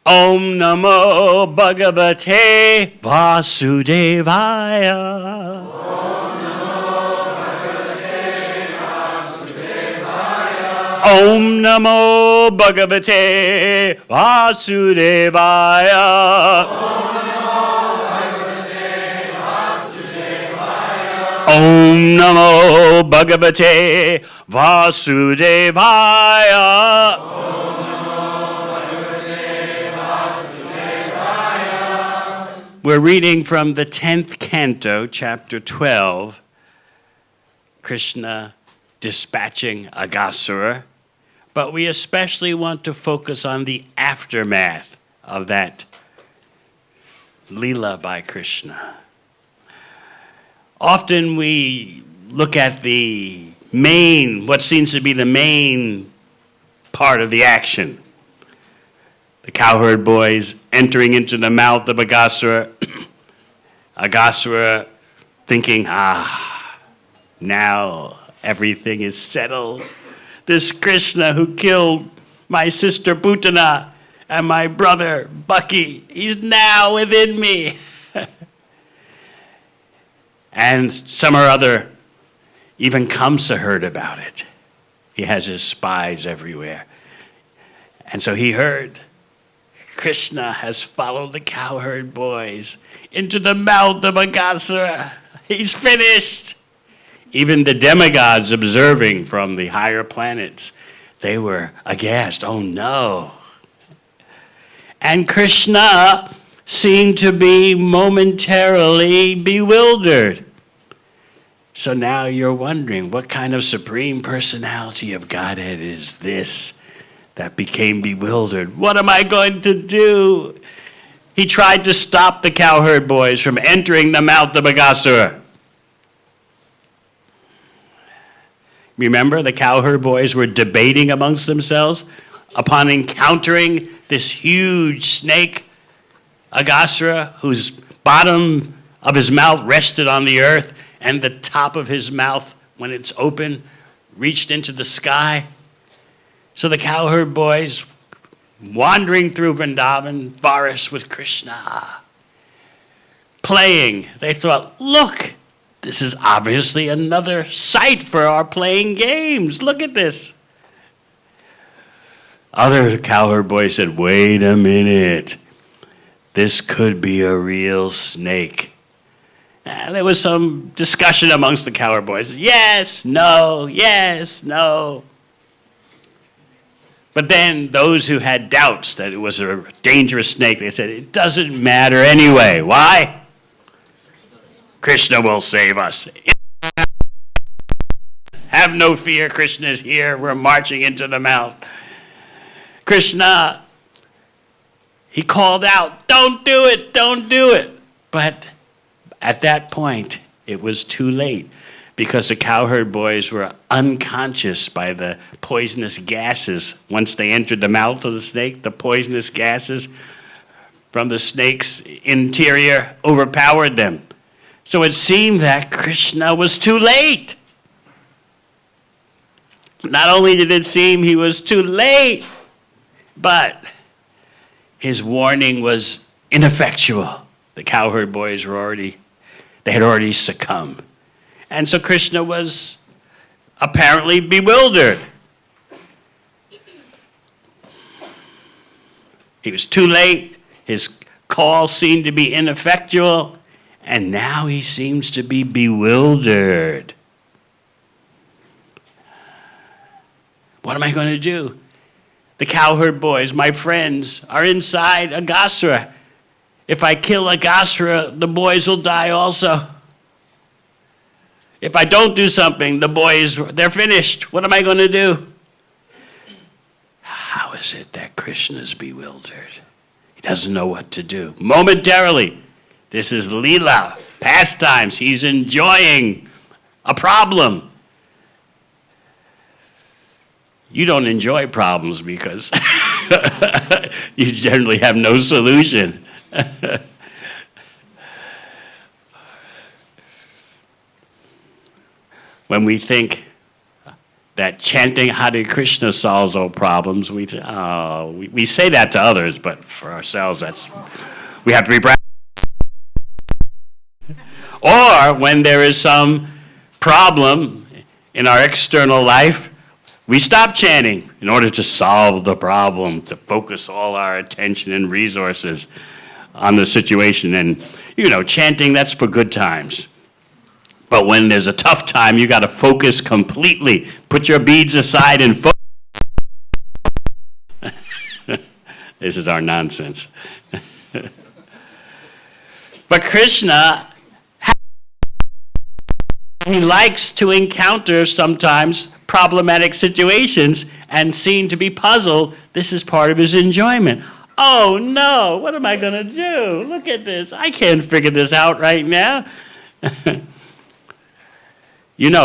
Om Namo Bhagavate Vasudevaya. Om Namo Bhagavate Vasudevaya. Om Namo Bhagavate Vasudevaya. We're reading from the 10th canto, chapter 12, Krishna dispatching Aghasura, but we especially want to focus on the aftermath of that Lila by Krishna. Often we look at the what seems to be the main part of the action. The cowherd boys entering into the mouth of Aghasura. Aghasura thinking, now everything is settled. This Krishna who killed my sister Putana and my brother Bucky, he's now within me. And some or other, even Kamsa heard about it. He has his spies everywhere. And so he heard Krishna has followed the cowherd boys into the mouth of Aghasura. He's finished. Even the demigods observing from the higher planets, they were aghast. Oh no. And Krishna seemed to be momentarily bewildered. So now you're wondering, what kind of supreme personality of Godhead is this that became bewildered? What am I going to do? He tried to stop the cowherd boys from entering the mouth of Aghasura. Remember, the cowherd boys were debating amongst themselves upon encountering this huge snake, Aghasura, whose bottom of his mouth rested on the earth, and the top of his mouth, when it's open, reached into the sky. So the cowherd boys, wandering through Vrindavan forest with Krishna, playing, they thought, look, this is obviously another site for our playing games. Look at this. Other cowherd boys said, wait a minute. This could be a real snake. There was some discussion amongst the cowherd boys. Yes, no, yes, no. But then those who had doubts that it was a dangerous snake, they said, it doesn't matter anyway. Why? Krishna will save us. Have no fear, Krishna is here. We're marching into the mount. Krishna, he called out, don't do it, don't do it. But at that point, it was too late because the cowherd boys were unconscious by the poisonous gases. Once they entered the mouth of the snake, the poisonous gases from the snake's interior overpowered them. So it seemed that Krishna was too late. Not only did it seem he was too late, but his warning was ineffectual. The cowherd boys had already succumbed. And so Krishna was apparently bewildered. He was too late. His call seemed to be ineffectual. And now he seems to be bewildered. What am I going to do? The cowherd boys, my friends, are inside Aghasura. If I kill Aghasura, the boys will die also. If I don't do something, the boys, they're finished. What am I going to do? How is it that Krishna's bewildered? He doesn't know what to do. Momentarily, this is Lila, pastimes. He's enjoying a problem. You don't enjoy problems because you generally have no solution. When we think that chanting Hare Krishna solves all problems. We say that to others, but for ourselves, we have to be practical. Or when there is some problem in our external life, we stop chanting in order to solve the problem, to focus all our attention and resources on the situation. And, chanting, that's for good times. But when there's a tough time, you got to focus completely. Put your beads aside and focus. This is our nonsense. But Krishna, he likes to encounter sometimes problematic situations and seem to be puzzled. This is part of his enjoyment. Oh no, what am I going to do? Look at this. I can't figure this out right now.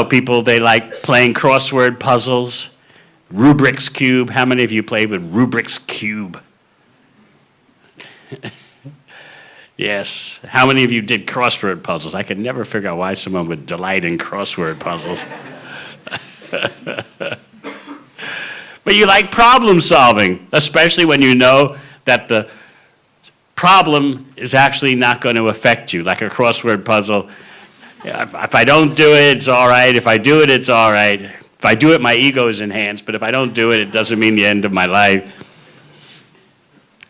People, they like playing crossword puzzles, Rubik's Cube. How many of you played with Rubik's Cube? Yes. How many of you did crossword puzzles? I could never figure out why someone would delight in crossword puzzles. But you like problem solving, especially when you know that the problem is actually not going to affect you, like a crossword puzzle. If I don't do it, it's all right. If I do it, it's all right. If I do it, my ego is enhanced. But if I don't do it, it doesn't mean the end of my life.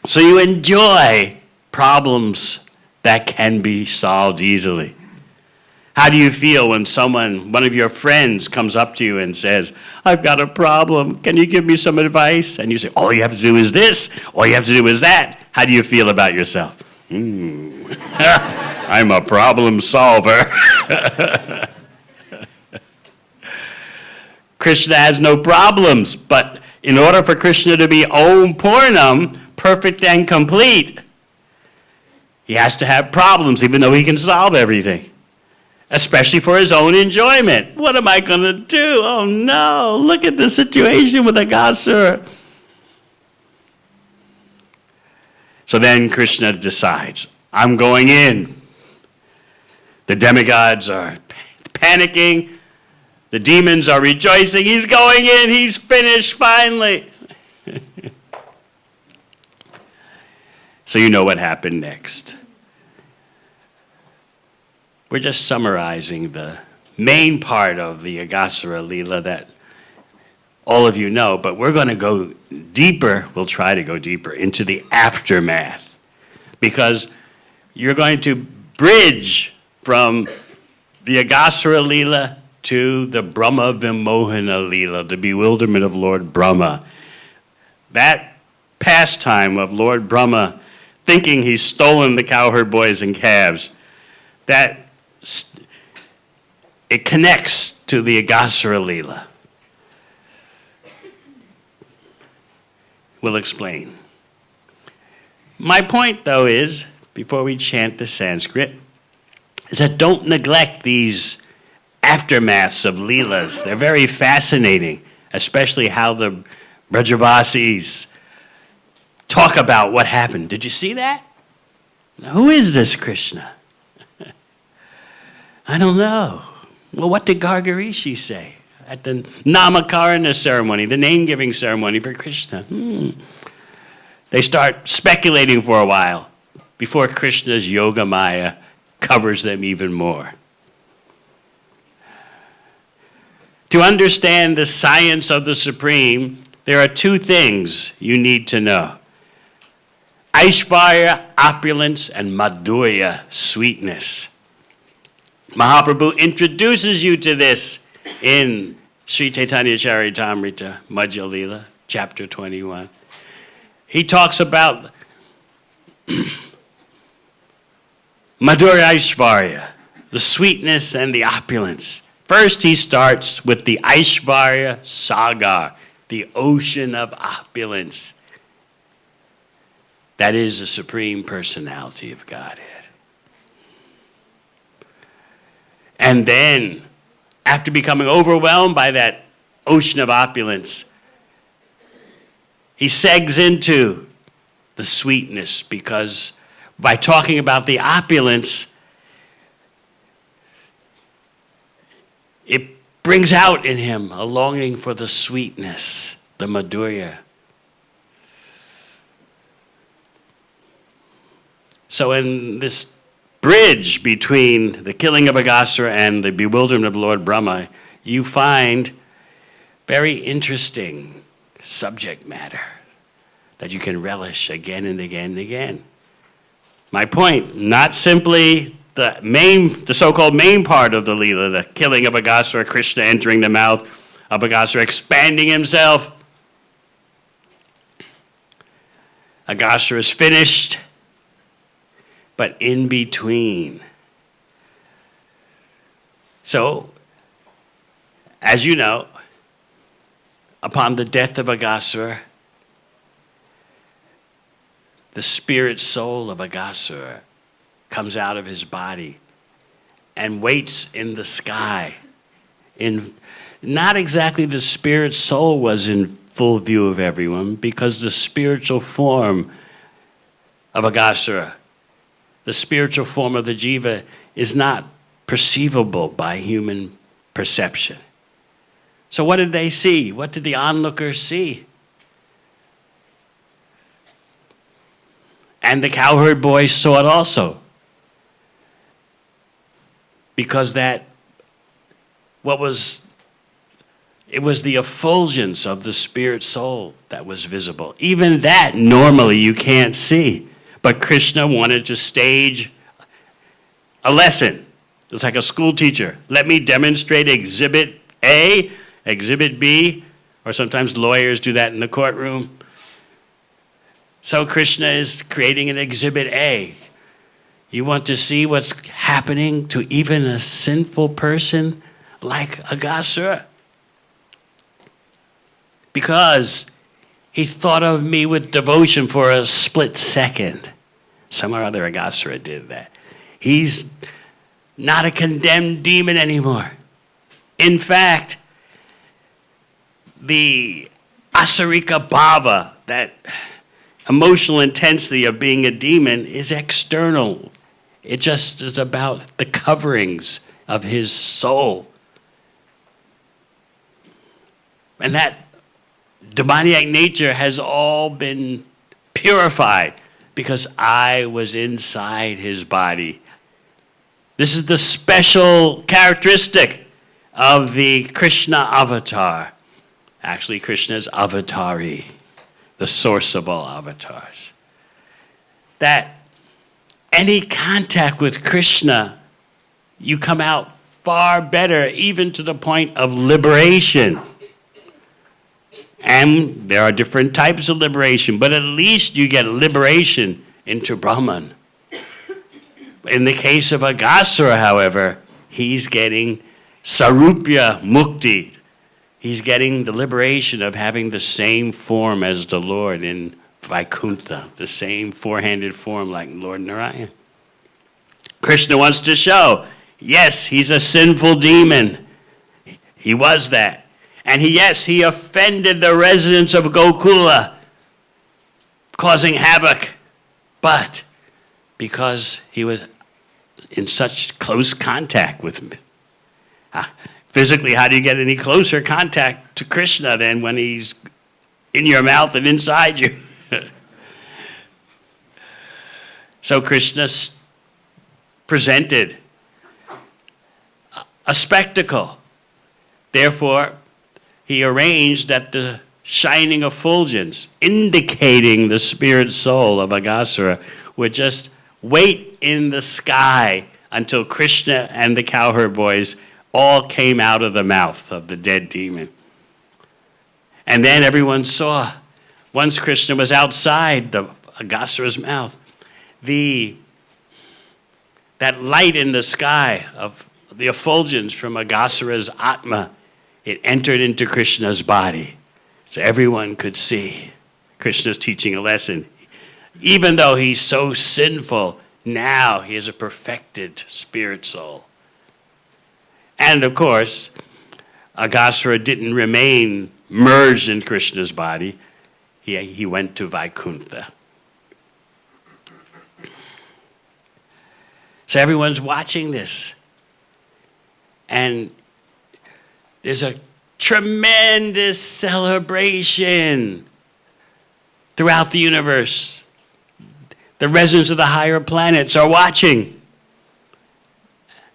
So you enjoy problems that can be solved easily. How do you feel when one of your friends comes up to you and says, I've got a problem, can you give me some advice? And you say, all you have to do is this, all you have to do is that. How do you feel about yourself? I'm a problem solver. Krishna has no problems, but in order for Krishna to be Om Purnam, perfect and complete, he has to have problems, even though he can solve everything, especially for his own enjoyment. What am I going to do? Oh no, look at the situation with Aghasura. So then Krishna decides, I'm going in. The demigods are panicking. The demons are rejoicing. He's going in. He's finished finally. So you know what happened next. We're just summarizing the main part of the Aghasura Lila that all of you know, but we're going to go deeper. We'll try to go deeper into the aftermath, because you're going to bridge from the Aghasura Lila to the Brahma Vimohana Lila, the bewilderment of Lord Brahma. That pastime of Lord Brahma thinking he's stolen the cowherd boys and calves, it connects to the Aghasura Lila. We'll explain. My point, though, is, before we chant the Sanskrit, is that don't neglect these aftermaths of Leelas. They're very fascinating, especially how the Brajavasis talk about what happened. Did you see that? Now, who is this Krishna? I don't know. Well, what did Gargarishi say at the Namakarana ceremony, the name-giving ceremony for Krishna? They start speculating for a while before Krishna's Yogamaya covers them even more. To understand the science of the Supreme, there are two things you need to know. Aishvarya, opulence, and Madhurya, sweetness. Mahaprabhu introduces you to this in Sri Chaitanya Charitamrita, Madhya Lila, chapter 21. He talks about Madhurya Aishvarya, the sweetness and the opulence. First, he starts with the Aishvarya Sagar, the ocean of opulence. That is the Supreme Personality of Godhead. And then, after becoming overwhelmed by that ocean of opulence, he segs into the sweetness, because by talking about the opulence, it brings out in him a longing for the sweetness, the madhurya. So in this bridge between the killing of Aghasura and the bewilderment of Lord Brahma, you find very interesting subject matter that you can relish again and again and again. My point, not simply the so-called main part of the Lila, the killing of Aghasura, Krishna entering the mouth of Aghasura, expanding himself. Aghasura is finished, but in between. So, as you know, upon the death of Aghasura, the spirit soul of Aghasura comes out of his body and waits in the sky. Not exactly the spirit soul was in full view of everyone, because the spiritual form of Aghasura, the spiritual form of the jiva, is not perceivable by human perception. So what did they see? What did the onlookers see? And the cowherd boys saw it also. Because it was the effulgence of the spirit soul that was visible. Even that normally you can't see. But Krishna wanted to stage a lesson. It's like a school teacher. Let me demonstrate exhibit A, exhibit B, or sometimes lawyers do that in the courtroom. So Krishna is creating an exhibit A. You want to see what's happening to even a sinful person like Aghasura? Because he thought of me with devotion for a split second. Some or other Aghasura did that. He's not a condemned demon anymore. In fact, the asarika bhava, that emotional intensity of being a demon, is external. It just is about the coverings of his soul. And that demoniac nature has all been purified because I was inside his body. This is the special characteristic of the Krishna avatar. Actually, Krishna is avatari, the source of all avatars. That any contact with Krishna, you come out far better, even to the point of liberation. And there are different types of liberation, but at least you get liberation into Brahman. In the case of Aghasura, however, he's getting sarupya mukti. He's getting the liberation of having the same form as the Lord in Vaikuntha, the same four-handed form like Lord Narayan. Krishna wants to show, yes, he's a sinful demon. He was that. And he offended the residents of Gokula, causing havoc. But because he was in such close contact with me, physically, how do you get any closer contact to Krishna than when he's in your mouth and inside you? So Krishna presented a spectacle. Therefore, he arranged that the shining effulgence, indicating the spirit soul of Aghasura, would just wait in the sky until Krishna and the cowherd boys all came out of the mouth of the dead demon. And then everyone saw, once Krishna was outside the Aghasura's mouth, that light in the sky of the effulgence from Aghasura's Atma, it entered into Krishna's body. So everyone could see Krishna's teaching a lesson. Even though he's so sinful, now he is a perfected spirit soul. And of course, Aghasura didn't remain merged in Krishna's body. He went to Vaikuntha. So everyone's watching this. And There's a tremendous celebration throughout the universe. The residents of the higher planets are watching.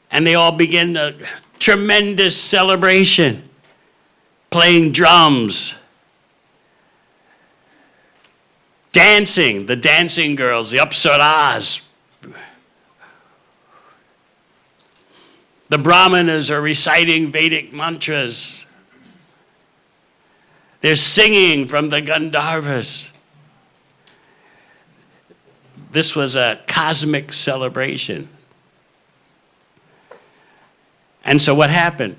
And they all begin a tremendous celebration, playing drums, dancing, the dancing girls, the Apsaras. The Brahmanas are reciting Vedic mantras. They're singing from the Gandharvas. This was a cosmic celebration. And so what happened?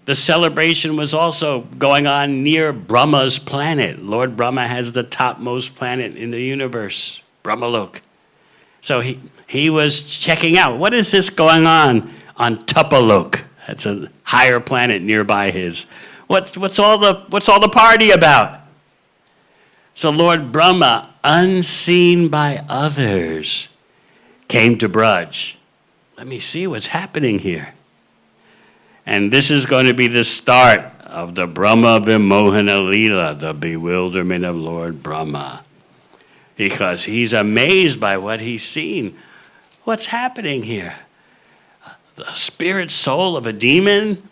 The celebration was also going on near Brahma's planet. Lord Brahma has the topmost planet in the universe, Brahmalok. So he was checking out, what is this going on Tapalok? That's a higher planet nearby his. What's all the party about? So Lord Brahma, unseen by others, came to Braj. Let me see what's happening here. And this is going to be the start of the Brahma Vimohana Lila, the bewilderment of Lord Brahma. Because he's amazed by what he's seen. What's happening here? The spirit soul of a demon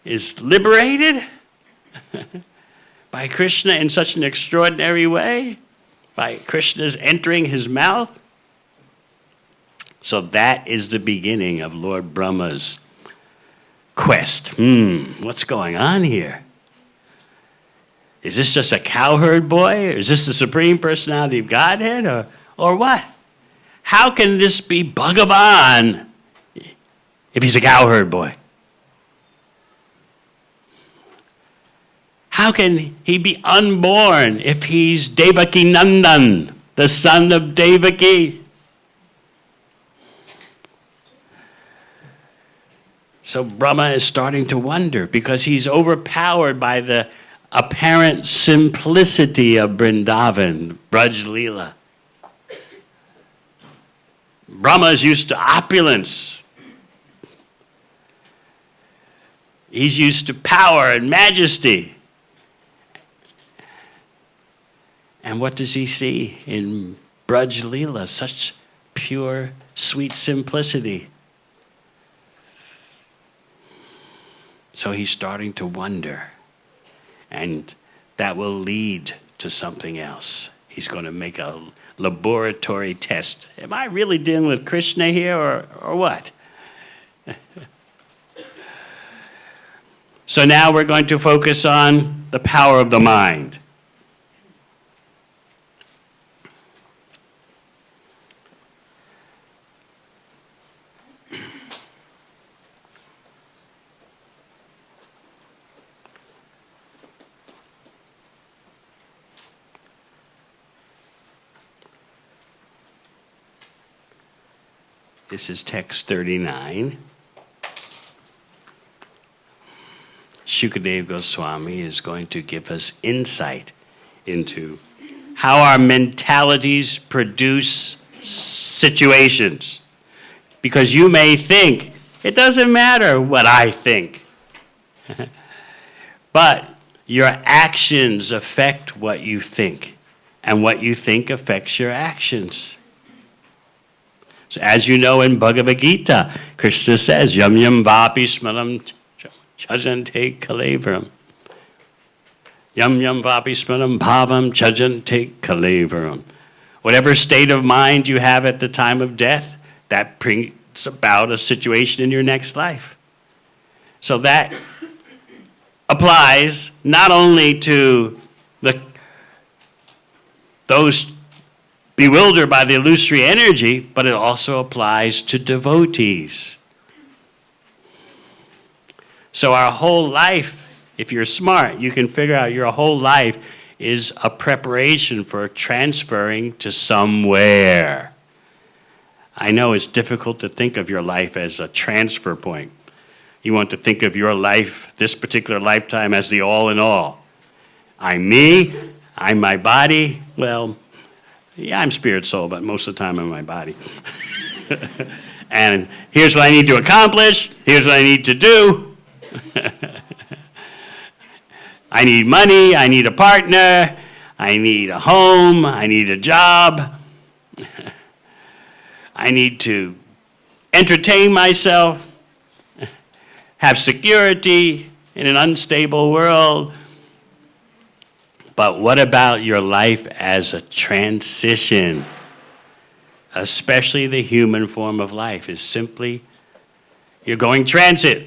is liberated by Krishna in such an extraordinary way, by Krishna's entering his mouth. So that is the beginning of Lord Brahma's quest. What's going on here? Is this just a cowherd boy? Or is this the Supreme Personality of Godhead? Or what? How can this be Bhagavan if he's a cowherd boy? How can he be unborn if he's Devaki Nandan, the son of Devaki? So Brahma is starting to wonder because he's overpowered by the apparent simplicity of Vrindavan, Braj Lila. Brahma is used to opulence. He's used to power and majesty. And what does he see in Braj Lila? Such pure, sweet simplicity. So he's starting to wonder. And that will lead to something else. He's going to make a laboratory test. Am I really dealing with Krishna here or what? So now we're going to focus on the power of the mind. This is text 39. Shukadeva Goswami is going to give us insight into how our mentalities produce situations. Because you may think, it doesn't matter what I think. But your actions affect what you think. And what you think affects your actions. So as you know in Bhagavad Gita, Krishna says, Yam yam vapi smaram chajante kalevaram. Yam yam vapi smaram bhavam chajante kalevaram. Whatever state of mind you have at the time of death, that brings about a situation in your next life. So that applies not only to those bewildered by the illusory energy, but it also applies to devotees. So our whole life, if you're smart, you can figure out your whole life is a preparation for transferring to somewhere. I know it's difficult to think of your life as a transfer point. You want to think of your life, this particular lifetime, as the all in all. I'm me, I'm my body, well, yeah, I'm spirit soul, but most of the time I'm my body. And here's what I need to accomplish. Here's what I need to do. I need money, I need a partner, I need a home, I need a job, I need to entertain myself, have security in an unstable world. But what about your life as a transition? Especially the human form of life is simply, you're going transit.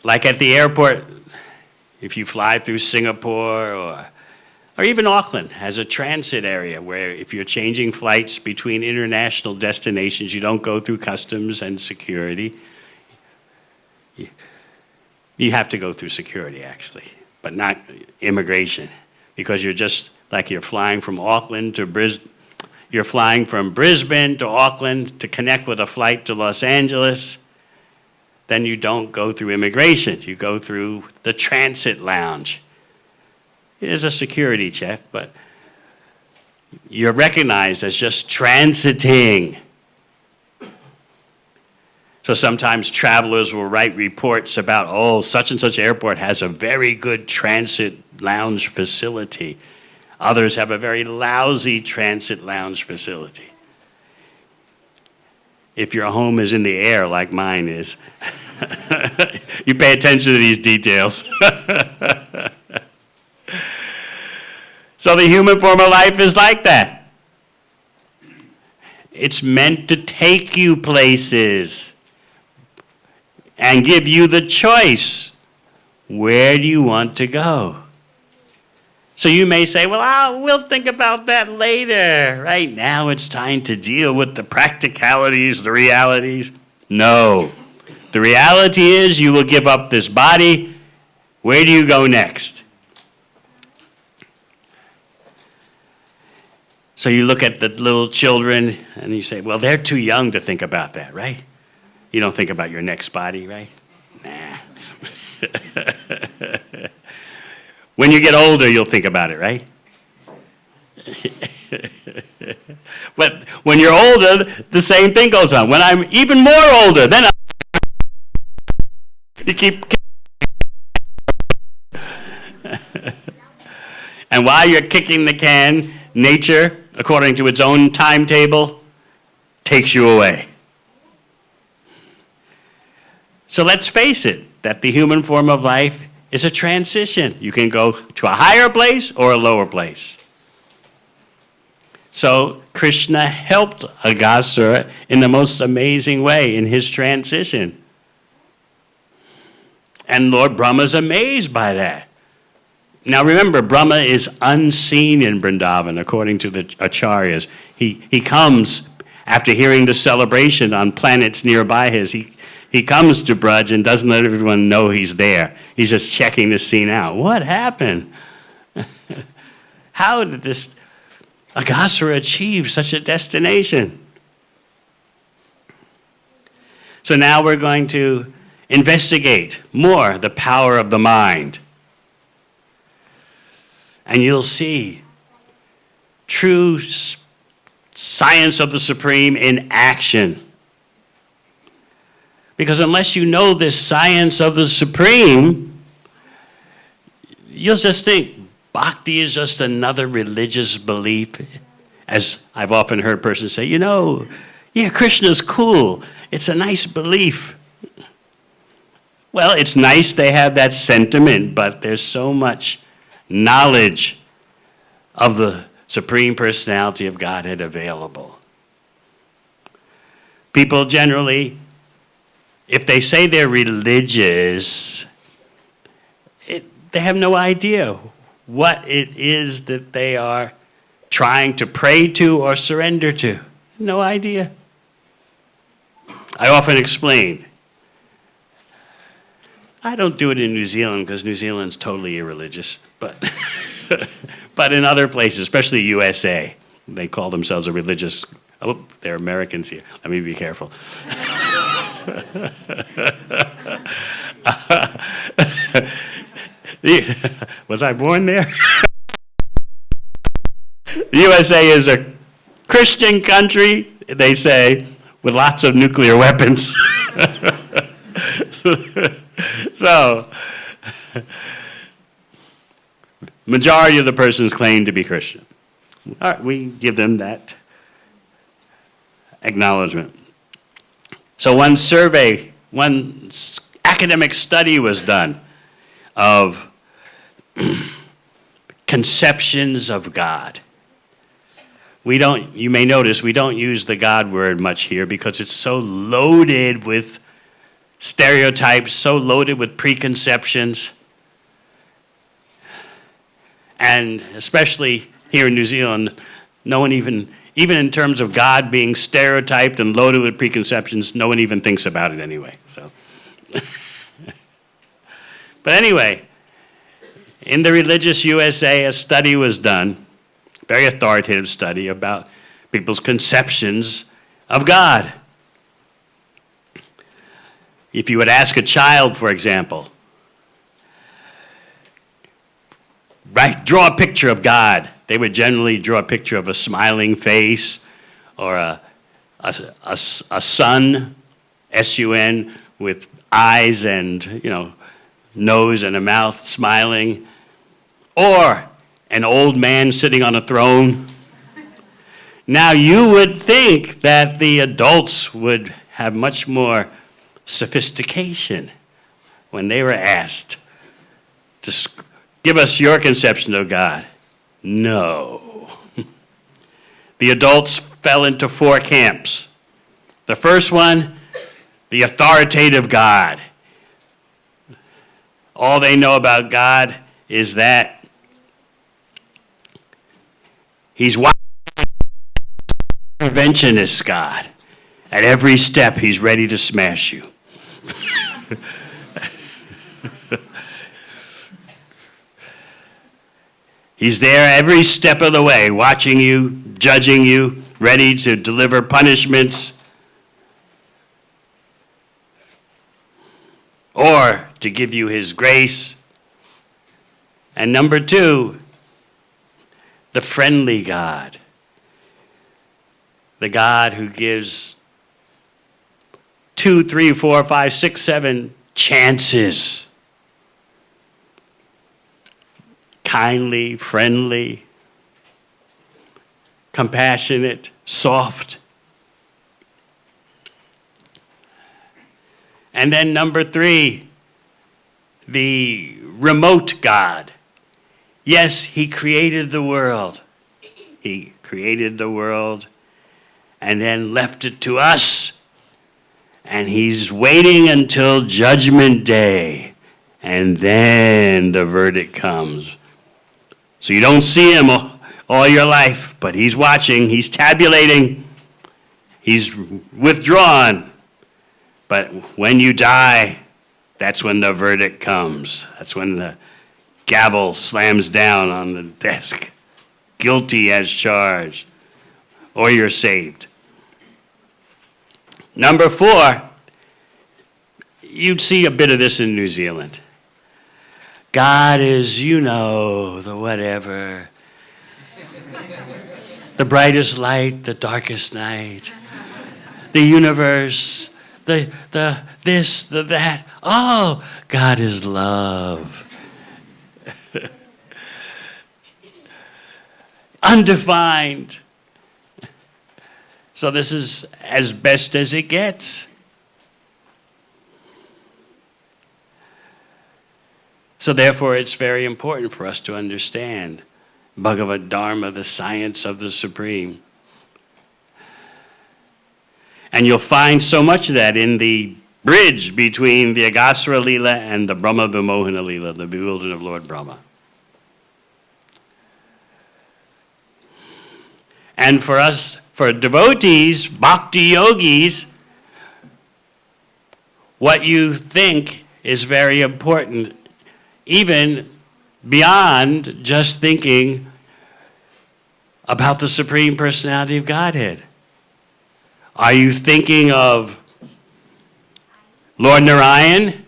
Like at the airport, if you fly through Singapore or even Auckland has a transit area where if you're changing flights between international destinations, you don't go through customs and security. You have to go through security, actually, but not immigration, because you're just like you're flying from Auckland to Brisbane. You're flying from Brisbane to Auckland to connect with a flight to Los Angeles. Then you don't go through immigration. You go through the transit lounge. It is a security check, but you're recognized as just transiting. So sometimes travelers will write reports about, oh, such and such airport has a very good transit lounge facility. Others have a very lousy transit lounge facility. If your home is in the air like mine is, you pay attention to these details. So the human form of life is like that. It's meant to take you places and give you the choice. Where do you want to go? So you may say, well, we'll think about that later. Right now it's time to deal with the practicalities, the realities. No. The reality is you will give up this body. Where do you go next? So you look at the little children and you say, well, they're too young to think about that, right? You don't think about your next body, right? Nah. When you get older, you'll think about it, right? But when you're older, the same thing goes on. When I'm even more older, then you keep. And while you're kicking the can, nature, according to its own timetable, takes you away. So let's face it, that the human form of life is a transition. You can go to a higher place or a lower place. So Krishna helped Aghasura in the most amazing way in his transition. And Lord Brahma's amazed by that. Now remember, Brahma is unseen in Vrindavan, according to the acharyas. He comes after hearing the celebration on planets nearby his. He comes to Braj and doesn't let everyone know he's there. He's just checking the scene out. What happened? How did this Aghasura achieve such a destination? So now we're going to investigate more the power of the mind. And you'll see true science of the Supreme in action. Because unless you know this science of the Supreme, you'll just think bhakti is just another religious belief. As I've often heard persons say, yeah, Krishna's cool. It's a nice belief. Well, it's nice they have that sentiment, but there's so much knowledge of the Supreme Personality of Godhead available. People generally, if they say they're religious, they have no idea what it is that they are trying to pray to or surrender to. No idea. I often explain. I don't do it in New Zealand because New Zealand's totally irreligious, but but in other places, especially USA, they call themselves a religious. Oh, they're Americans here. Let me be careful. Was I born there? The USA is a Christian country, they say, with lots of nuclear weapons. majority of the persons claim to be Christian. All right, we give them that acknowledgement. So one academic study was done of conceptions of God. You may notice we don't use the God word much here because it's so loaded with stereotypes, so loaded with preconceptions. And especially here in New Zealand, no one even in terms of God being stereotyped and loaded with preconceptions, no one even thinks about it anyway. So, but anyway, in the religious USA, a study was done, very authoritative study about people's conceptions of God. If you would ask a child, for example, draw a picture of God, they would generally draw a picture of a smiling face or a sun, S-U-N, with eyes and, nose and a mouth smiling, or an old man sitting on a throne. Now, you would think that the adults would have much more sophistication when they were asked to give us your conception of God. No. The adults fell into 4 camps. The first one, the authoritative God. All they know about God is that he's interventionist God. At every step, he's ready to smash you. He's there every step of the way, watching you, judging you, ready to deliver punishments, or to give you his grace. And number 2, the friendly God. The God who gives 2, 3, 4, 5, 6, 7 chances. Kindly, friendly, compassionate, soft. And then number 3, the remote God. Yes, he created the world. He created the world and then left it to us. And he's waiting until Judgment Day. And then the verdict comes. So you don't see him all your life, but he's watching, he's tabulating, he's withdrawn. But when you die, that's when the verdict comes. That's when the gavel slams down on the desk. Guilty as charged, or you're saved. Number 4, you'd see a bit of this in New Zealand. God is, the whatever. The brightest light, the darkest night. The universe, the this, the that. Oh, God is love. Undefined. So this is as best as it gets. So therefore, it's very important for us to understand Bhagavad Dharma, the science of the Supreme. And you'll find so much of that in the bridge between the Aghasura Lila and the Brahma Vimohana Lila, the bewildering of Lord Brahma. And for us, for devotees, bhakti yogis, what you think is very important, even beyond just thinking about the Supreme Personality of Godhead. Are you thinking of Lord Narayan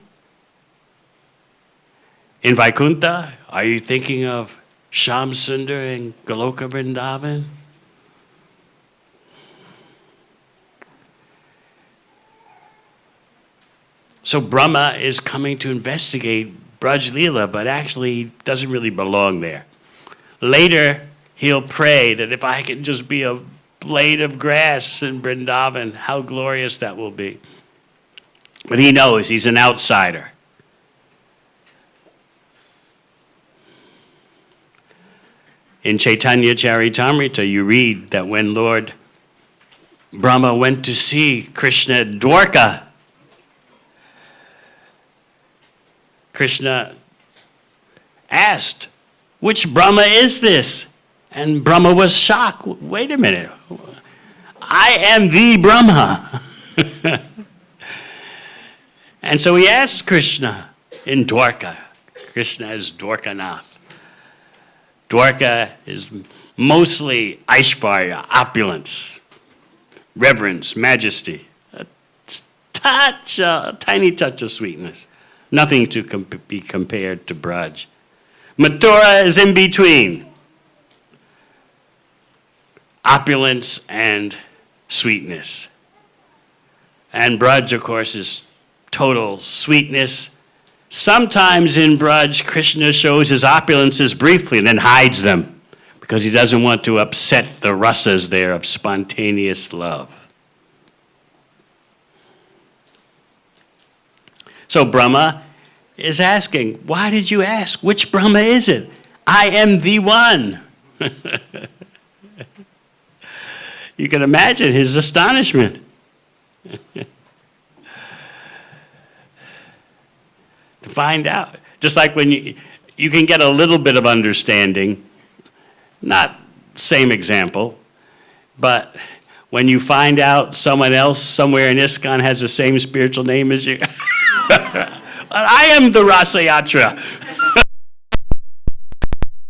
in Vaikuntha? Are you thinking of Shyam Sundar in Goloka Vrindavan? So Brahma is coming to investigate Braj Lila, but actually doesn't really belong there. Later, he'll pray that if I can just be a blade of grass in Vrindavan, how glorious that will be. But he knows he's an outsider. In Chaitanya Charitamrita, you read that when Lord Brahma went to see Krishna at Dwarka, Krishna asked, "Which Brahma is this?" And Brahma was shocked. Wait a minute. I am the Brahma. And so he asked Krishna in Dwarka. Krishna is Dwarkanath. Dwarka is mostly Aishvarya, opulence, reverence, majesty, a tiny touch of sweetness. Nothing to be compared to Braj. Mathura is in between. Opulence and sweetness. And Braj, of course, is total sweetness. Sometimes in Braj, Krishna shows his opulences briefly and then hides them because he doesn't want to upset the rasas there of spontaneous love. So Brahma is asking, why did you ask? Which Brahma is it? I am the one. You can imagine his astonishment. To find out. Just like when you can get a little bit of understanding, not same example, but when you find out someone else somewhere in ISKCON has the same spiritual name as you. I am the Rasa Yatra.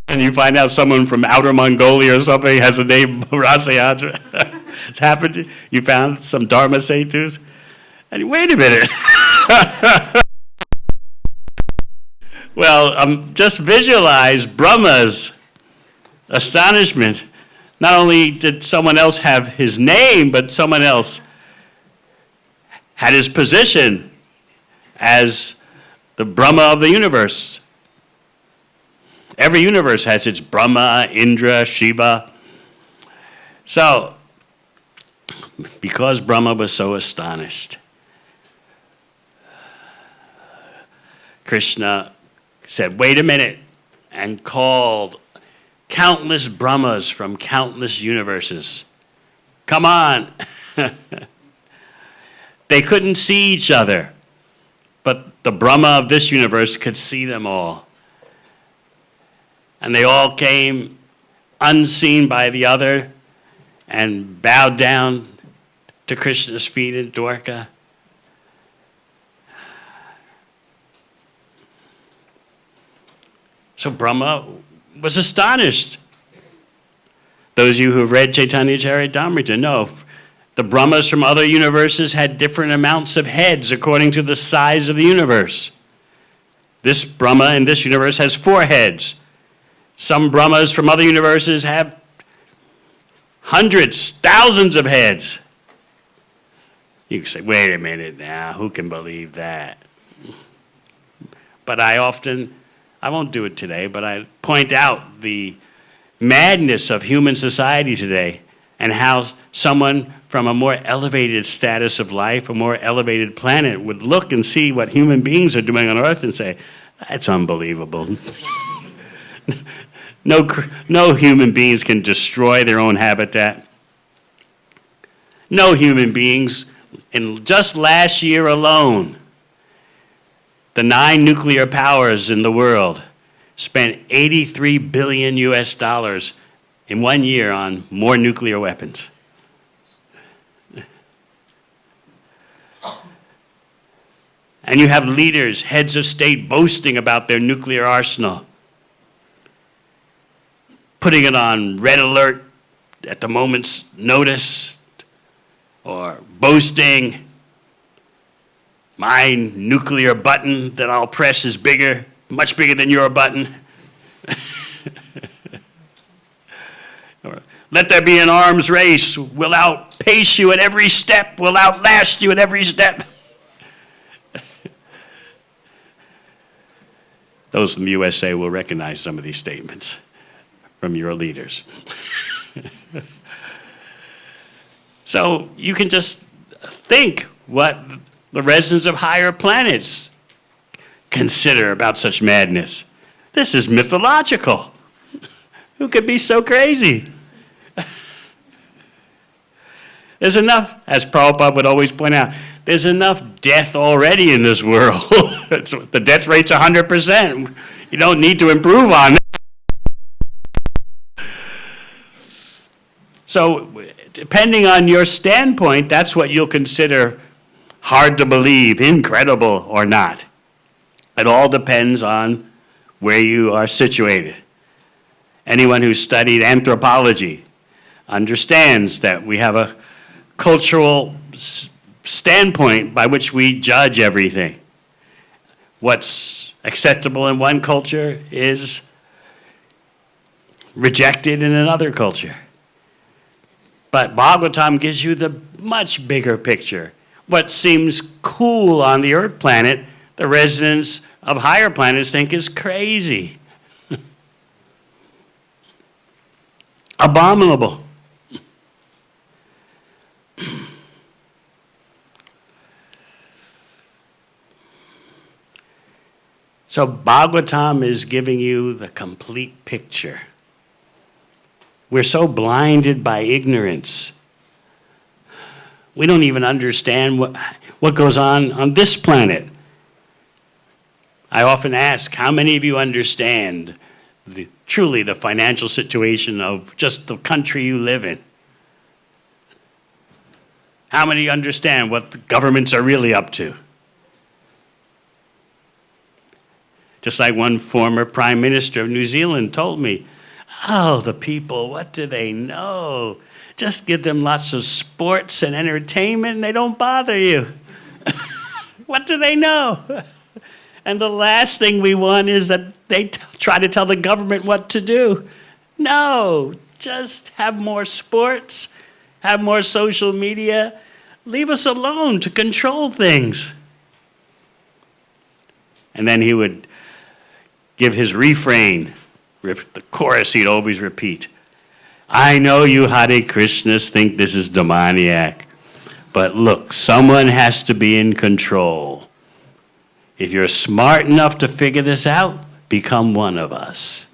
And you find out someone from outer Mongolia or something has the name Rasa Yatra. It's happened to you. You found some Dharma Setus. And wait a minute. Well, just visualize Brahma's astonishment. Not only did someone else have his name, but someone else had his position as the Brahma of the universe. Every universe has its Brahma, Indra, Shiva. So, because Brahma was so astonished, Krishna said, wait a minute, and called countless Brahmas from countless universes. Come on. They couldn't see each other, but the Brahma of this universe could see them all. And they all came unseen by the other and bowed down to Krishna's feet in Dwarka. So Brahma was astonished. Those of you who have read Chaitanya Charitamrita know the Brahmas from other universes had different amounts of heads according to the size of the universe. This Brahma in this universe has 4 heads. Some Brahmas from other universes have hundreds, thousands of heads. You can say, wait a minute now, who can believe that? But I won't do it today, but I point out the madness of human society today and how someone from a more elevated status of life, a more elevated planet, would look and see what human beings are doing on Earth and say, that's unbelievable. No human beings can destroy their own habitat. No human beings, in just last year alone, the 9 nuclear powers in the world spent $83 billion US in 1 year on more nuclear weapons. And you have leaders, heads of state, boasting about their nuclear arsenal, putting it on red alert at the moment's notice, or boasting, my nuclear button that I'll press is bigger, much bigger than your button. Or, let there be an arms race. We'll outpace you at every step. We'll outlast you at every step. Those from the USA will recognize some of these statements from your leaders. So you can just think what the residents of higher planets consider about such madness. This is mythological. Who could be so crazy? There's enough, as Prabhupada would always point out, there's enough death already in this world. The death rate's 100%. You don't need to improve on it. So, depending on your standpoint, that's what you'll consider hard to believe, incredible, or not. It all depends on where you are situated. Anyone who's studied anthropology understands that we have a cultural standpoint by which we judge everything. What's acceptable in one culture is rejected in another culture. But Bhagavatam gives you the much bigger picture. What seems cool on the Earth planet, the residents of higher planets think is crazy. Abominable. So Bhagavatam is giving you the complete picture. We're so blinded by ignorance. We don't even understand what goes on this planet. I often ask, how many of you understand truly the financial situation of just the country you live in? How many understand what the governments are really up to? Just like one former prime minister of New Zealand told me, oh, the people, what do they know? Just give them lots of sports and entertainment and they don't bother you. What do they know? And the last thing we want is that they try to tell the government what to do. No, just have more sports, have more social media. Leave us alone to control things. And then he would give his refrain, the chorus he'd always repeat. I know you Hare Krishnas think this is demoniac, but look, someone has to be in control. If you're smart enough to figure this out, become one of us.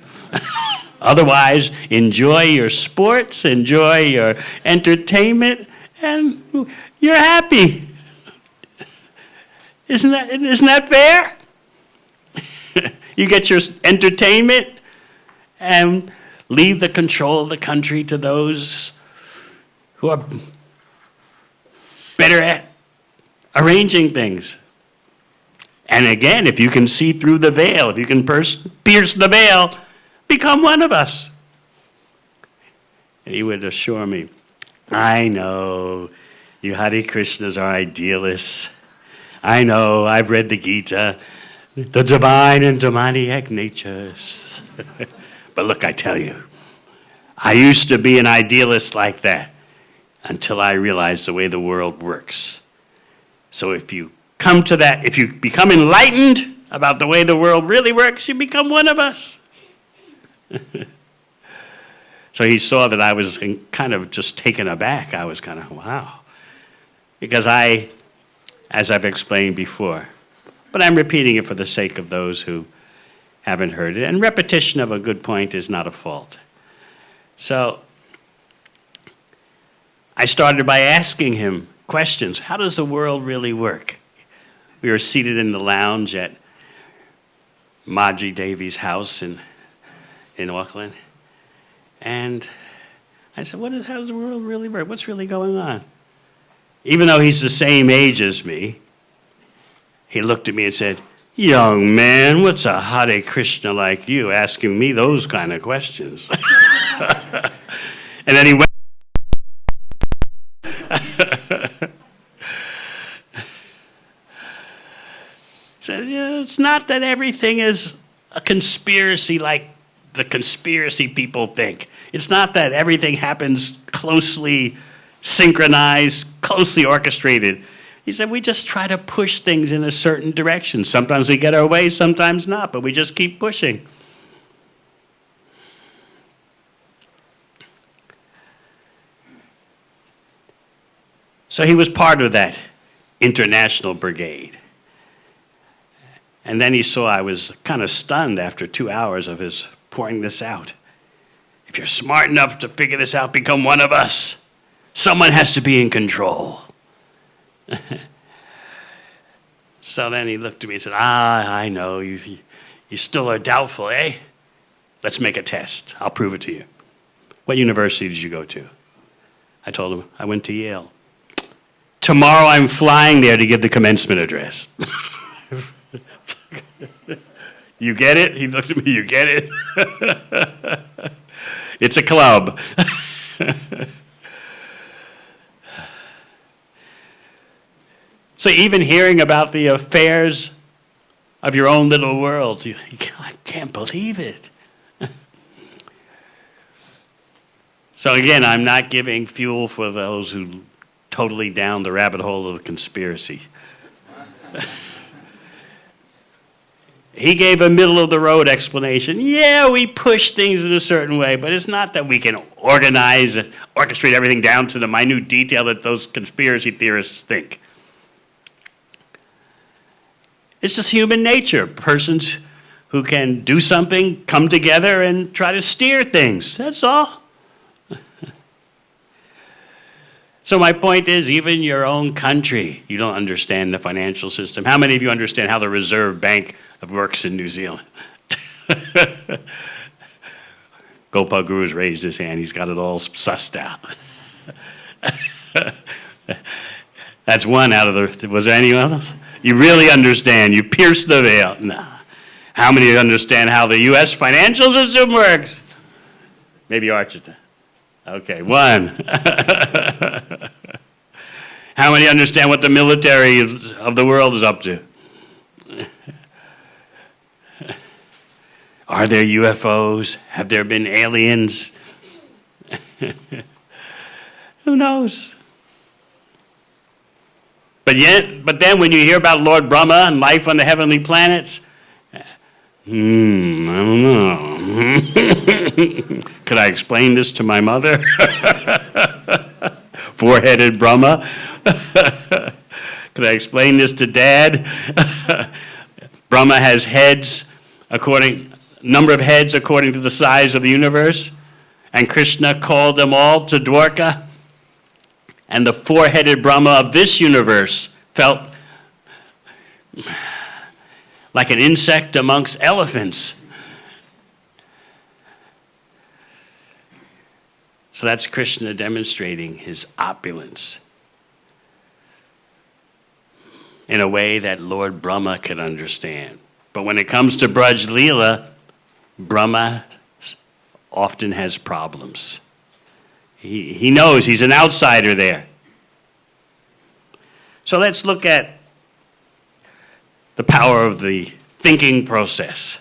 Otherwise, enjoy your sports, enjoy your entertainment, and you're happy. Isn't that fair? You get your entertainment and leave the control of the country to those who are better at arranging things. And again, if you can see through the veil, if you can pierce the veil, become one of us. And he would assure me, I know you Hare Krishnas are idealists. I know, I've read the Gita, the divine and demoniac natures. But look, I tell you, I used to be an idealist like that until I realized the way the world works. So if you come to that, if you become enlightened about the way the world really works, you become one of us. So he saw that I was kind of just taken aback. I was kind of, wow. Because as I've explained before, but I'm repeating it for the sake of those who haven't heard it. And repetition of a good point is not a fault. So I started by asking him questions. How does the world really work? We were seated in the lounge at Madri Devi's house in Auckland. And I said, how does the world really work? What's really going on? Even though he's the same age as me, he looked at me and said, young man, what's a Hare Krishna like you asking me those kind of questions? And then he went. Said, it's not that everything is a conspiracy like the conspiracy people think. It's not that everything happens closely synchronized, closely orchestrated. He said, we just try to push things in a certain direction. Sometimes we get our way, sometimes not, but we just keep pushing. So he was part of that international brigade. And then he saw I was kind of stunned after 2 hours of his pouring this out. If you're smart enough to figure this out, become one of us. Someone has to be in control. So then he looked at me and said, I know, you still are doubtful, eh? Let's make a test. I'll prove it to you. What university did you go to? I told him, I went to Yale. Tomorrow I'm flying there to give the commencement address. You get it? He looked at me, you get it? It's a club. So even hearing about the affairs of your own little world, I can't believe it. So again, I'm not giving fuel for those who totally down the rabbit hole of the conspiracy. He gave a middle-of-the-road explanation. Yeah, we push things in a certain way, but it's not that we can organize and orchestrate everything down to the minute detail that those conspiracy theorists think. It's just human nature. Persons who can do something, come together and try to steer things. That's all. So my point is, even your own country, you don't understand the financial system. How many of you understand how the Reserve Bank works in New Zealand? Gopal Guru's raised his hand. He's got it all sussed out. That's one out of the, was there anyone else? You really understand. You pierced the veil. No. How many of you understand how the U.S. financial system works? Maybe Archita. Okay, one. How many understand what the military of the world is up to? Are there UFOs? Have there been aliens? Who knows? But then when you hear about Lord Brahma and life on the heavenly planets, I don't know. Could I explain this to my mother? Four-headed Brahma. Could I explain this to Dad? Brahma has heads number of heads according to the size of the universe, and Krishna called them all to Dwarka, and the four-headed Brahma of this universe felt like an insect amongst elephants. So that's Krishna demonstrating his opulence in a way that Lord Brahma could understand. But when it comes to Braj Lila, Brahma often has problems. He knows he's an outsider there. So let's look at the power of the thinking process,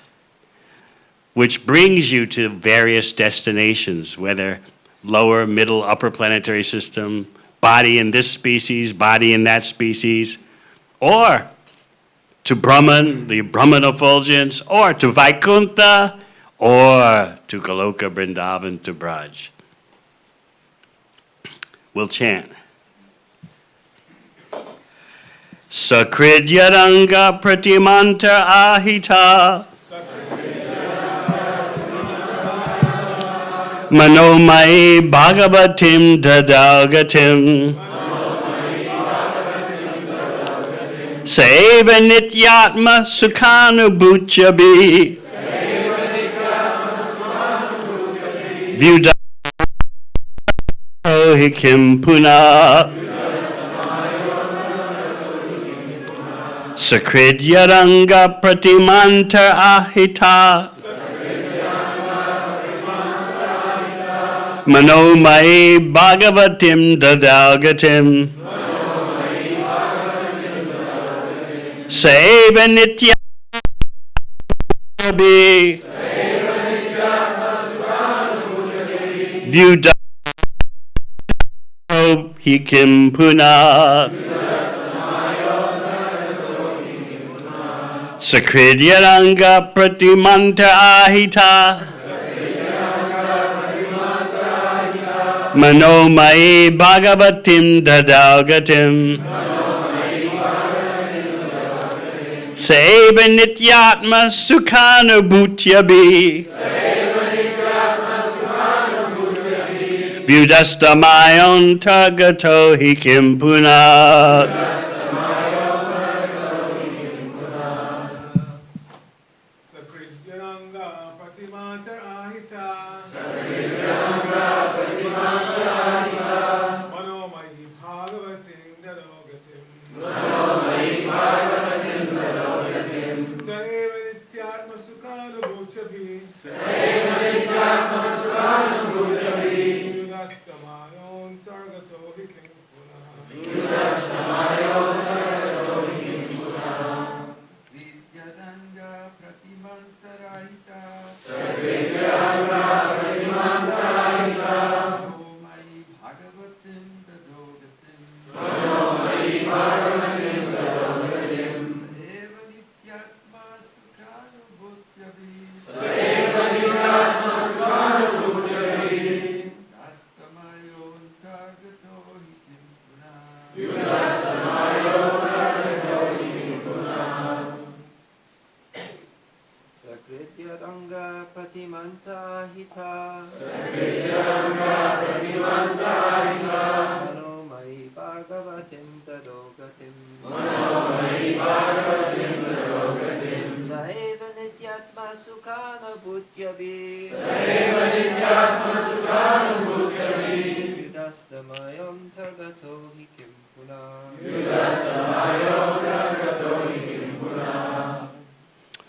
which brings you to various destinations, whether lower, middle, upper planetary system, body in this species, body in that species, or to Brahman, the Brahman effulgence, or to Vaikuntha, or to Goloka, Vrindavan, to Braj. We'll chant. Sakridyaranga pratimanta ahita Manomai bhagavatim dadagatim Seva nityatma sukhanubhuchabhi Vyuda hikim puna Sakridyaranga pratimanta ahita Manomai bhagavatim dadagatim Seva nityabhi Vyuda hikim puna Sakridyaranga pratimanta ahita. Manomai bhagavatim dadaugatim. Seva nityatma sukhanubhutyabi. Vyudastamayon tagato hikim punat.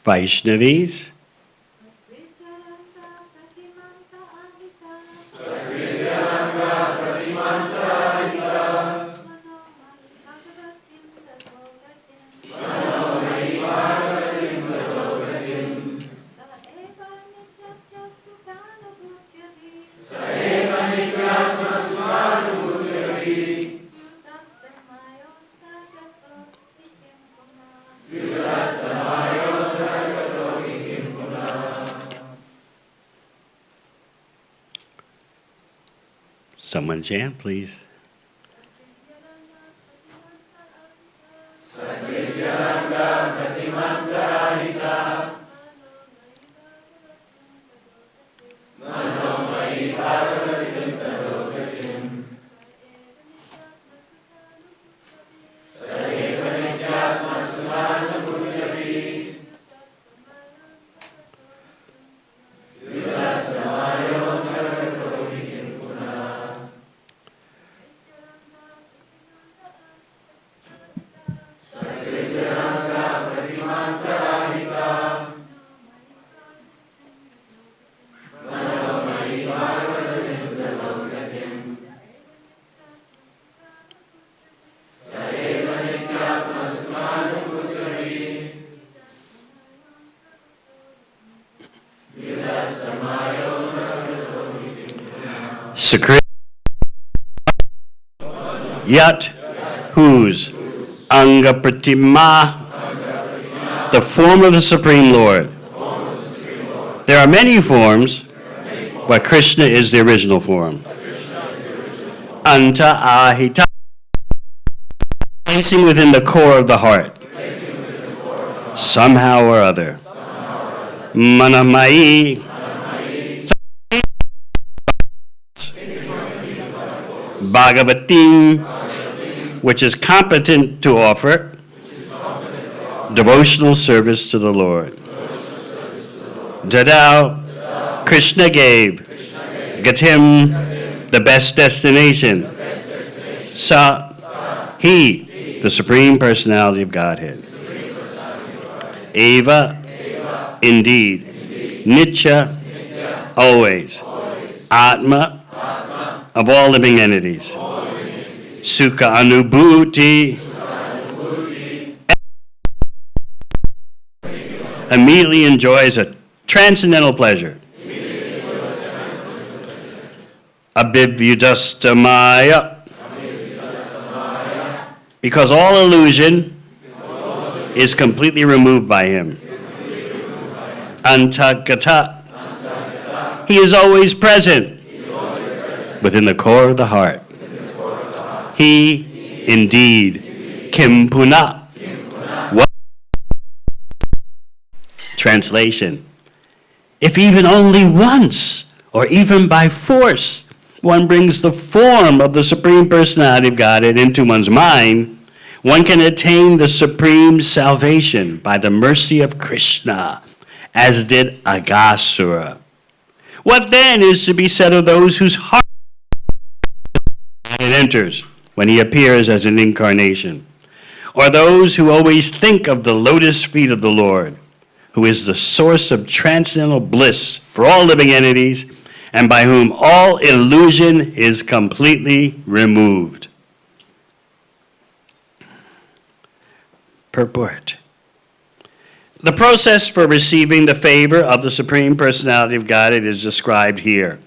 Vaishnavis. Someone chant, please. Secret Yat whose Anga Pratima, the form of the Supreme Lord. There are many forms, but Krishna is the original form. Anta Ahita, placing within the core of the heart, somehow or other. Manamai, Bhagavatim, which is competent to offer devotional service to the Lord. Dadao, Krishna gave. Gatim, the best destination. Sa, he, the Supreme Personality of Godhead. Eva, indeed. Nitya, always. Atma, of all living entities. Sukha Anubhuti, immediately enjoys a transcendental pleasure. Abhivyudastamaya, because all illusion is completely removed by him. Antagata. He is always present within the core of the heart. He indeed kimpuna. What? Translation. If even only once, or even by force, one brings the form of the Supreme Personality of Godhead into one's mind, one can attain the supreme salvation by the mercy of Krishna, as did Aghasura. What then is to be said of those whose heart it enters when he appears as an incarnation, or those who always think of the lotus feet of the Lord, who is the source of transcendental bliss for all living entities, and by whom all illusion is completely removed. Purport. The process for receiving the favor of the Supreme Personality of Godhead is described here.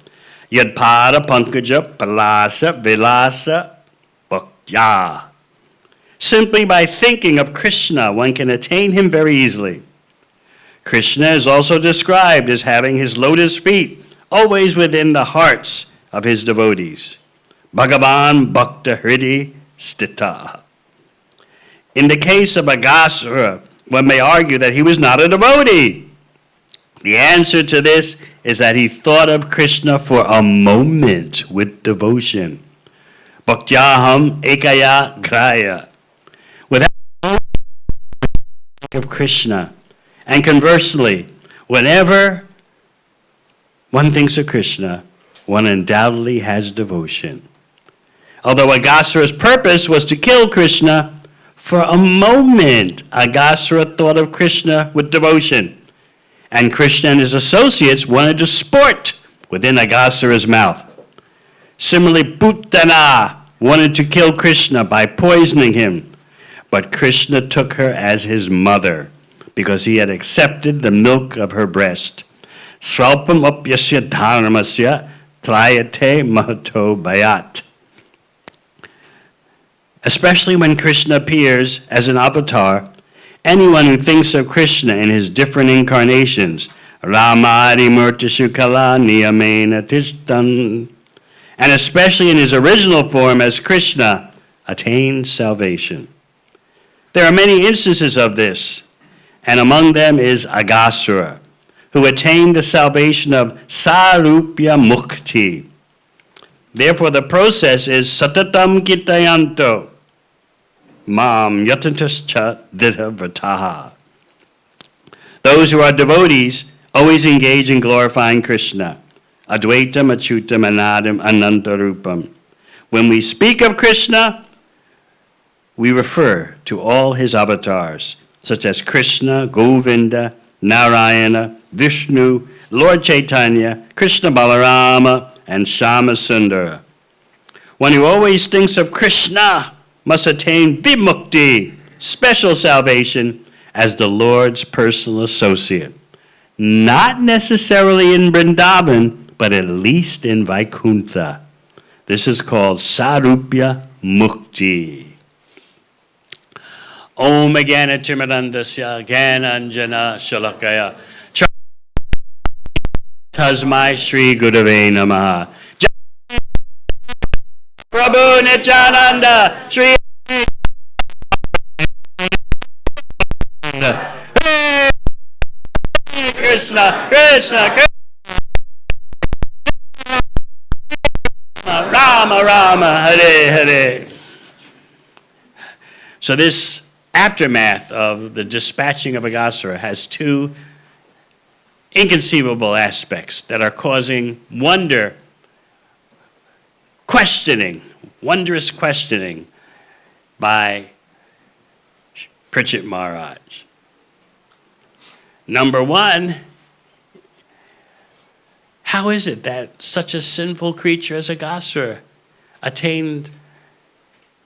Yadpada pankaja palasa vilasa bhaktya. Simply by thinking of Krishna, one can attain him very easily. Krishna is also described as having his lotus feet always within the hearts of his devotees. Bhagavan Bhakta Hridi Stita. In the case of Aghasura, one may argue that he was not a devotee. The answer to this is that he thought of Krishna for a moment with devotion. Bhaktyaham ekaya graya. Without of Krishna. And conversely, whenever one thinks of Krishna, one undoubtedly has devotion. Although Aghasura's purpose was to kill Krishna, for a moment Aghasura thought of Krishna with devotion, and Krishna and his associates wanted to sport within Aghasura's mouth. Similarly, Putana wanted to kill Krishna by poisoning him, but Krishna took her as his mother, because he had accepted the milk of her breast. Svalpam apyasya dharmasya trayate mahato bayat. Especially when Krishna appears as an avatar, anyone who thinks of Krishna in his different incarnations, Ramadi Murtishu Kala Niyamena Tishtan, and especially in his original form as Krishna, attains salvation. There are many instances of this, and among them is Aghasura, who attained the salvation of Sarupya Mukti. Therefore, the process is Satatam Kitayanto, Mam Yatantascha Didha Vrataha. Those who are devotees always engage in glorifying Krishna, Advaitam, Achyutam, Anadam, Anantarupam. When we speak of Krishna, we refer to all his avatars, such as Krishna, Govinda, Narayana, Vishnu, Lord Chaitanya, Krishna Balarama, and Shama Sundara. One who always thinks of Krishna must attain vimukti, special salvation, as the Lord's personal associate. Not necessarily in Vrindavan, but at least in Vaikuntha. This is called Sarupya Mukti. Om Agana Timirandasya Gananjana Shalakaya Tasmai Shri Gurave Namaha Prabhu Nityananda Shri Krishna Krishna Krishna Rama Rama Hare Hare. So this aftermath of the dispatching of Aghasura has two inconceivable aspects that are causing wondrous questioning by Pritchett Maharaj. Number one, how is it that such a sinful creature as Aghasura attained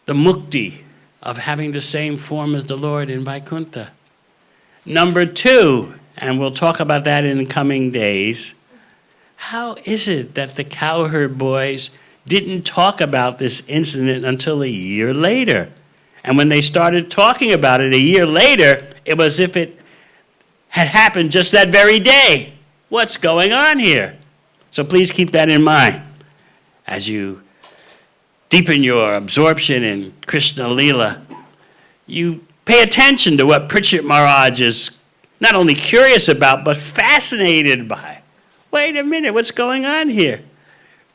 the mukti of having the same form as the Lord in Vaikuntha? Number two, and we'll talk about that in the coming days, how is it that the cowherd boys didn't talk about this incident until a year later? And when they started talking about it a year later, it was as if it had happened just that very day. What's going on here? So please keep that in mind as you deepen your absorption in Krishna Lila. You pay attention to what Pritchett Maharaj is not only curious about, but fascinated by. Wait a minute, what's going on here?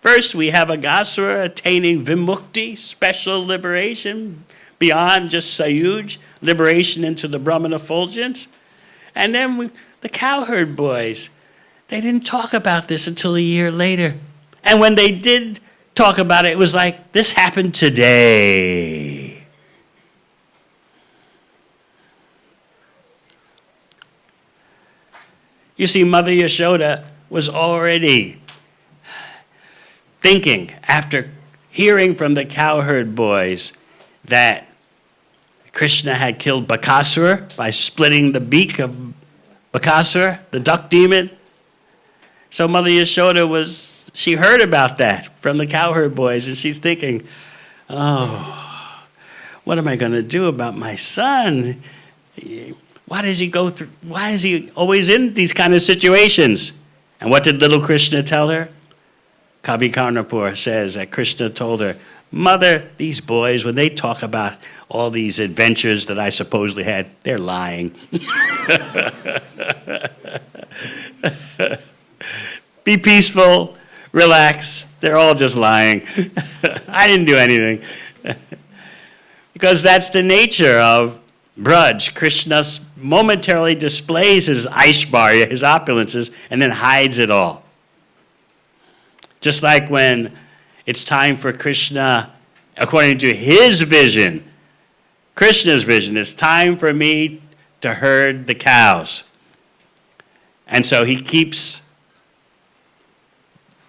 First, we have Aghasura attaining vimukti, special liberation, beyond just sayuj, liberation into the Brahman effulgence. And then the cowherd boys, they didn't talk about this until a year later. And when they did talk about it, it was like, this happened today. You see, Mother Yashoda was already thinking, after hearing from the cowherd boys that Krishna had killed Aghasura by splitting the beak of Aghasura, the duck demon. So Mother Yashoda she heard about that from the cowherd boys, and she's thinking, oh, what am I going to do about my son? Why is he always in these kind of situations? And what did little Krishna tell her? Kavi Karnapur says that Krishna told her, Mother, these boys, when they talk about all these adventures that I supposedly had, they're lying. Be peaceful, relax, they're all just lying. I didn't do anything. Because that's the nature of Braj. Krishna momentarily displays his Aishvarya, his opulences, and then hides it all. Just like when it's time for Krishna, according to his vision, Krishna's vision, it's time for me to herd the cows. And so he keeps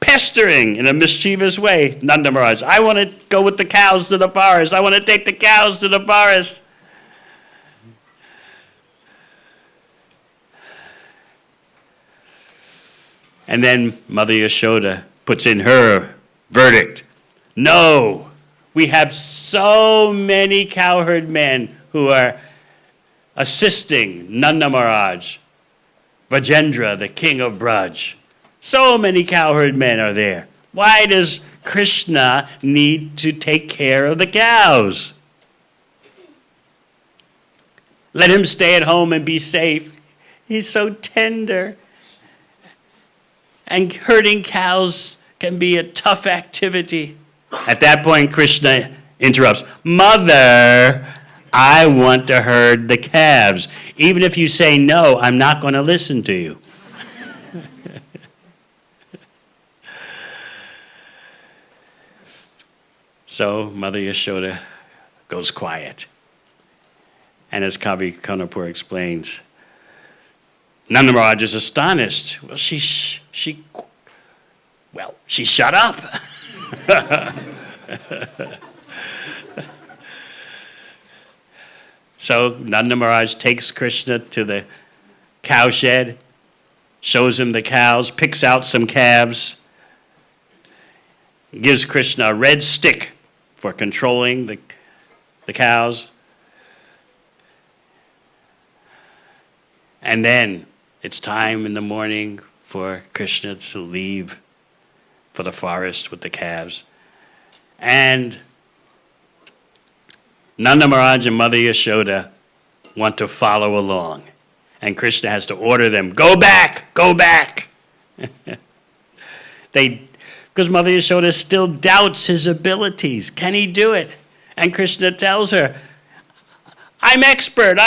pestering in a mischievous way Nanda Maharaj. I want to go with the cows to the forest. I want to take the cows to the forest. And then Mother Yashoda puts in her verdict. No, we have so many cowherd men who are assisting Nanda Maharaj, Vajendra, the king of Braj. So many cowherd men are there. Why does Krishna need to take care of the cows? Let him stay at home and be safe. He's so tender. And herding cows can be a tough activity. At that point, Krishna interrupts. Mother, I want to herd the calves. Even if you say no, I'm not going to listen to you. So Mother Yashoda goes quiet. And as Kavi Karnapur explains, Nanda Maharaj is astonished. Well, she shut up. So Nanda Maharaj takes Krishna to the cowshed, shows him the cows, picks out some calves, gives Krishna a red stick for controlling the cows. And then it's time in the morning for Krishna to leave for the forest with the calves. And Nanda Maharaj and Mother Yashoda want to follow along. And Krishna has to order them, go back, go back. Because Mother Yashoda still doubts his abilities. Can he do it? And Krishna tells her, I'm expert.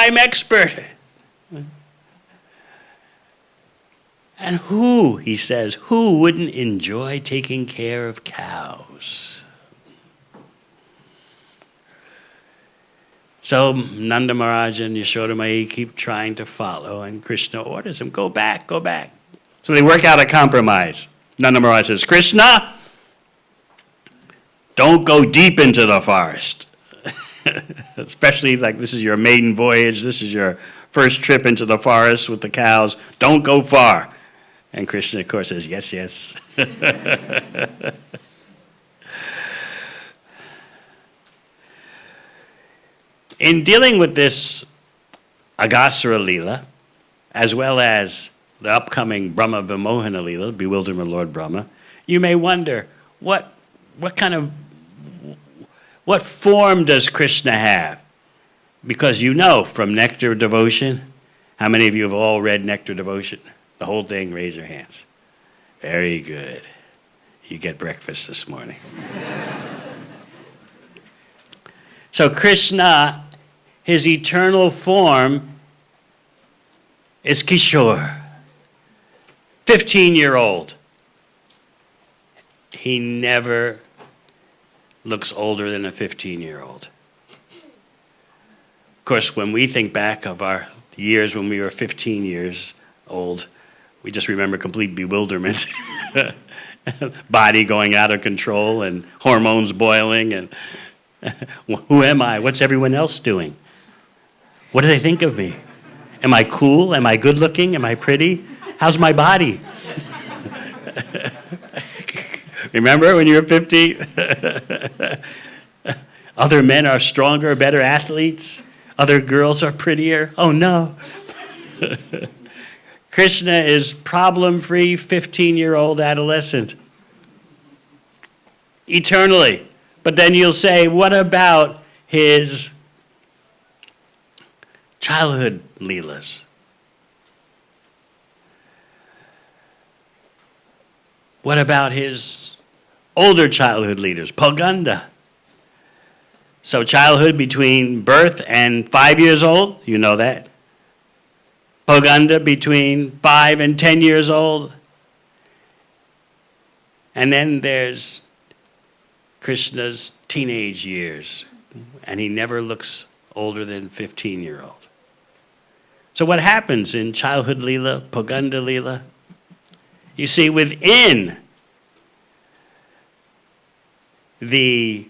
And he says, who wouldn't enjoy taking care of cows? So Nanda Maharaj and Yashoda Mai keep trying to follow, and Krishna orders him, go back, go back. So they work out a compromise. Nanda Maharaj says, Krishna, don't go deep into the forest. Especially like this is your maiden voyage, this is your first trip into the forest with the cows. Don't go far. And Krishna, of course, says, yes, yes. In dealing with this Aghasura Lila, as well as the upcoming Brahma Vimohana Lila, Bewilderment of Lord Brahma, you may wonder, what form does Krishna have? Because you know from Nectar Devotion, how many of you have all read Nectar Devotion? The whole thing, raise your hands. Very good. You get breakfast this morning. So Krishna, his eternal form is Kishore, 15-year-old. He never looks older than a 15-year-old. Of course, when we think back of our years when we were 15 years old, we just remember complete bewilderment, body going out of control and hormones boiling and who am I? What's everyone else doing? What do they think of me? Am I cool? Am I good looking? Am I pretty? How's my body? Remember when you were 50? Other men are stronger, better athletes. Other girls are prettier. Oh no. Krishna is problem-free 15-year-old adolescent. Eternally. But then you'll say, what about his childhood Leelas? What about his older childhood leaders, Poganda? So childhood between birth and 5 years old, you know that. Poganda between 5 and 10 years old. And then there's Krishna's teenage years, and he never looks older than 15-year-old. So what happens in childhood Leela, Poganda Leela? You see, within the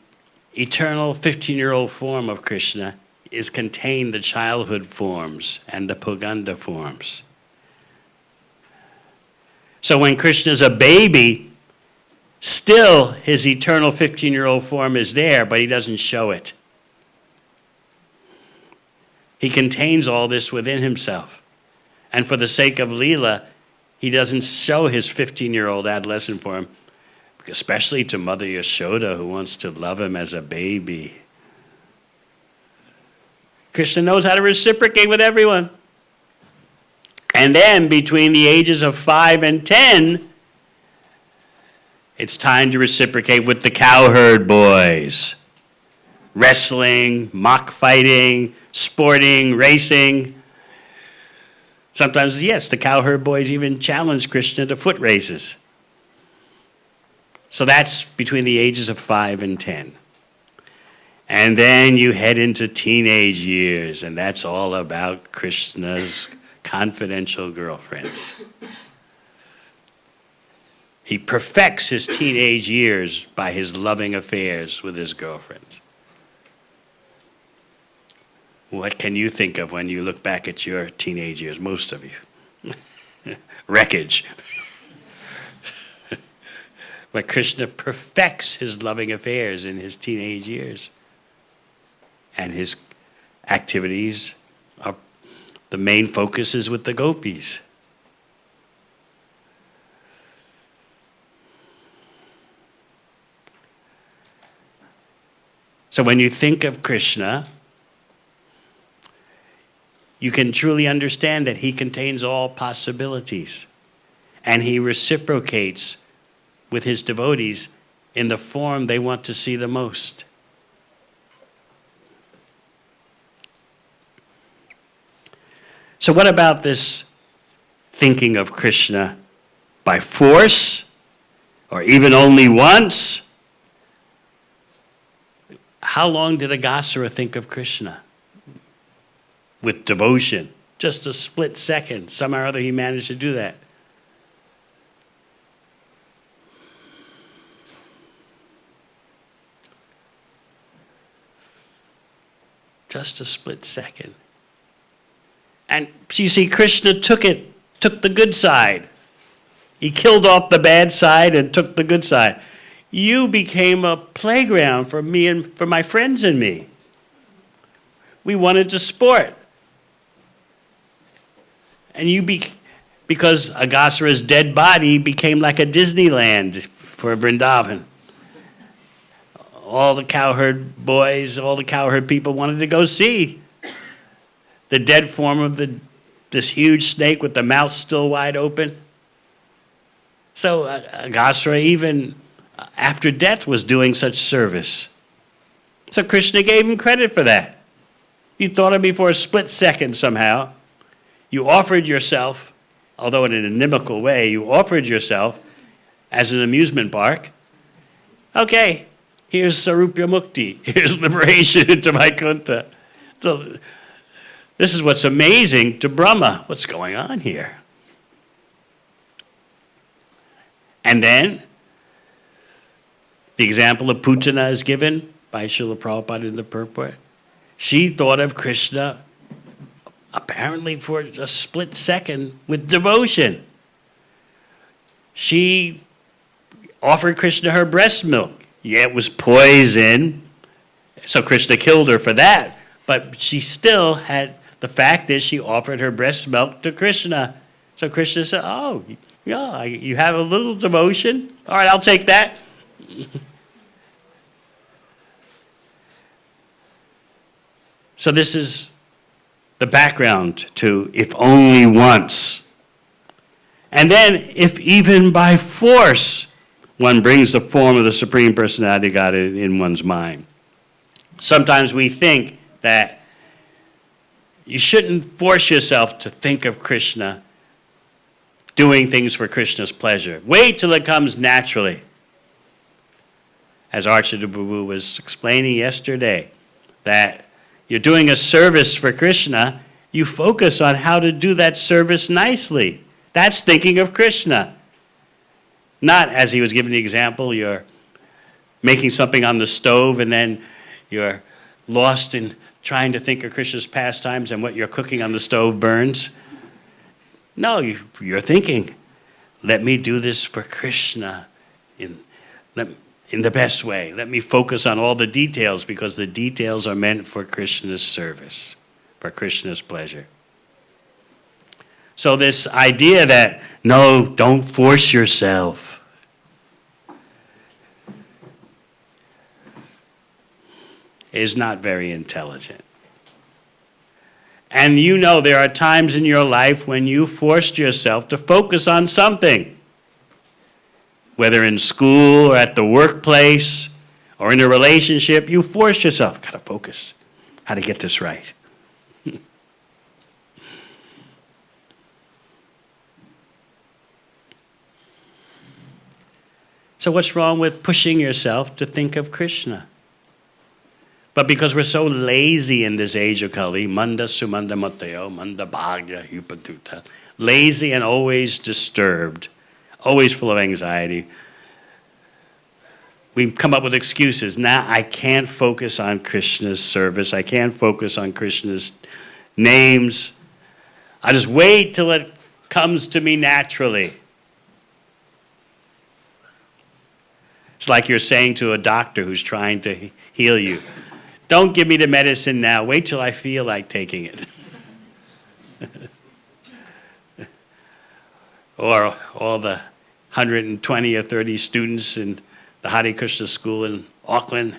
eternal 15-year-old form of Krishna is contained the childhood forms and the Poganda forms. So when Krishna's a baby, still his eternal 15-year-old form is there, but he doesn't show it. He contains all this within himself. And for the sake of Leela, he doesn't show his 15-year-old adolescent form, especially to Mother Yashoda, who wants to love him as a baby. Krishna knows how to reciprocate with everyone. And then between the ages of 5 and 10, it's time to reciprocate with the cowherd boys. Wrestling, mock fighting, sporting, racing. Sometimes, yes, the cowherd boys even challenge Krishna to foot races. So that's between the ages of 5 and 10. And then you head into teenage years, and that's all about Krishna's confidential girlfriends. He perfects his teenage years by his loving affairs with his girlfriends. What can you think of when you look back at your teenage years, most of you? Wreckage. But Krishna perfects his loving affairs in his teenage years. And his activities are, the main focus is with the gopis. So when you think of Krishna, you can truly understand that he contains all possibilities. And he reciprocates with his devotees in the form they want to see the most. So what about this thinking of Krishna by force, or even only once? How long did Aghasura think of Krishna? With devotion. Just a split second. Somehow or other he managed to do that. Just a split second. And you see, Krishna took the good side. He killed off the bad side and took the good side. You became a playground for me and for my friends and me. We wanted to sport. And because Aghasura's dead body became like a Disneyland for Vrindavan. All the cowherd boys, all the cowherd people wanted to go see the dead form of this huge snake with the mouth still wide open. So Aghasura, even after death, was doing such service. So Krishna gave him credit for that. You thought of me for a split second somehow. You offered yourself, although in an inimical way, you offered yourself as an amusement park. Okay, here's Sarupya Mukti. Here's liberation into Vaikuntha. So this is what's amazing to Brahma. What's going on here? And then the example of Putana is given by Srila Prabhupada in the purport. She thought of Krishna apparently for a split second with devotion. She offered Krishna her breast milk. Yeah, it was poison, so Krishna killed her for that. But she still had, the fact is she offered her breast milk to Krishna. So Krishna said, oh, yeah, you have a little devotion? All right, I'll take that. So this is the background to if only once. And then if even by force one brings the form of the Supreme Personality of God in one's mind. Sometimes we think that you shouldn't force yourself to think of Krishna doing things for Krishna's pleasure. Wait till it comes naturally. As Archita Babu was explaining yesterday, that you're doing a service for Krishna, you focus on how to do that service nicely. That's thinking of Krishna. Not, as he was giving the example, you're making something on the stove and then you're lost in trying to think of Krishna's pastimes and what you're cooking on the stove burns. No, you're thinking, let me do this for Krishna in the best way. Let me focus on all the details because the details are meant for Krishna's service, for Krishna's pleasure. So this idea that, no, don't force yourself, is not very intelligent. And you know there are times in your life when you forced yourself to focus on something, whether in school or at the workplace or in a relationship, you forced yourself, gotta focus, how to get this right. So what's wrong with pushing yourself to think of Krishna? But because we're so lazy in this age of Kali, manda sumanda mateo, manda bhagya upatuta, lazy and always disturbed, always full of anxiety, we've come up with excuses. Now I can't focus on Krishna's service. I can't focus on Krishna's names. I just wait till it comes to me naturally. It's like you're saying to a doctor who's trying to heal you, don't give me the medicine now. Wait till I feel like taking it. Or all the 120 or 30 students in the Hare Krishna school in Auckland.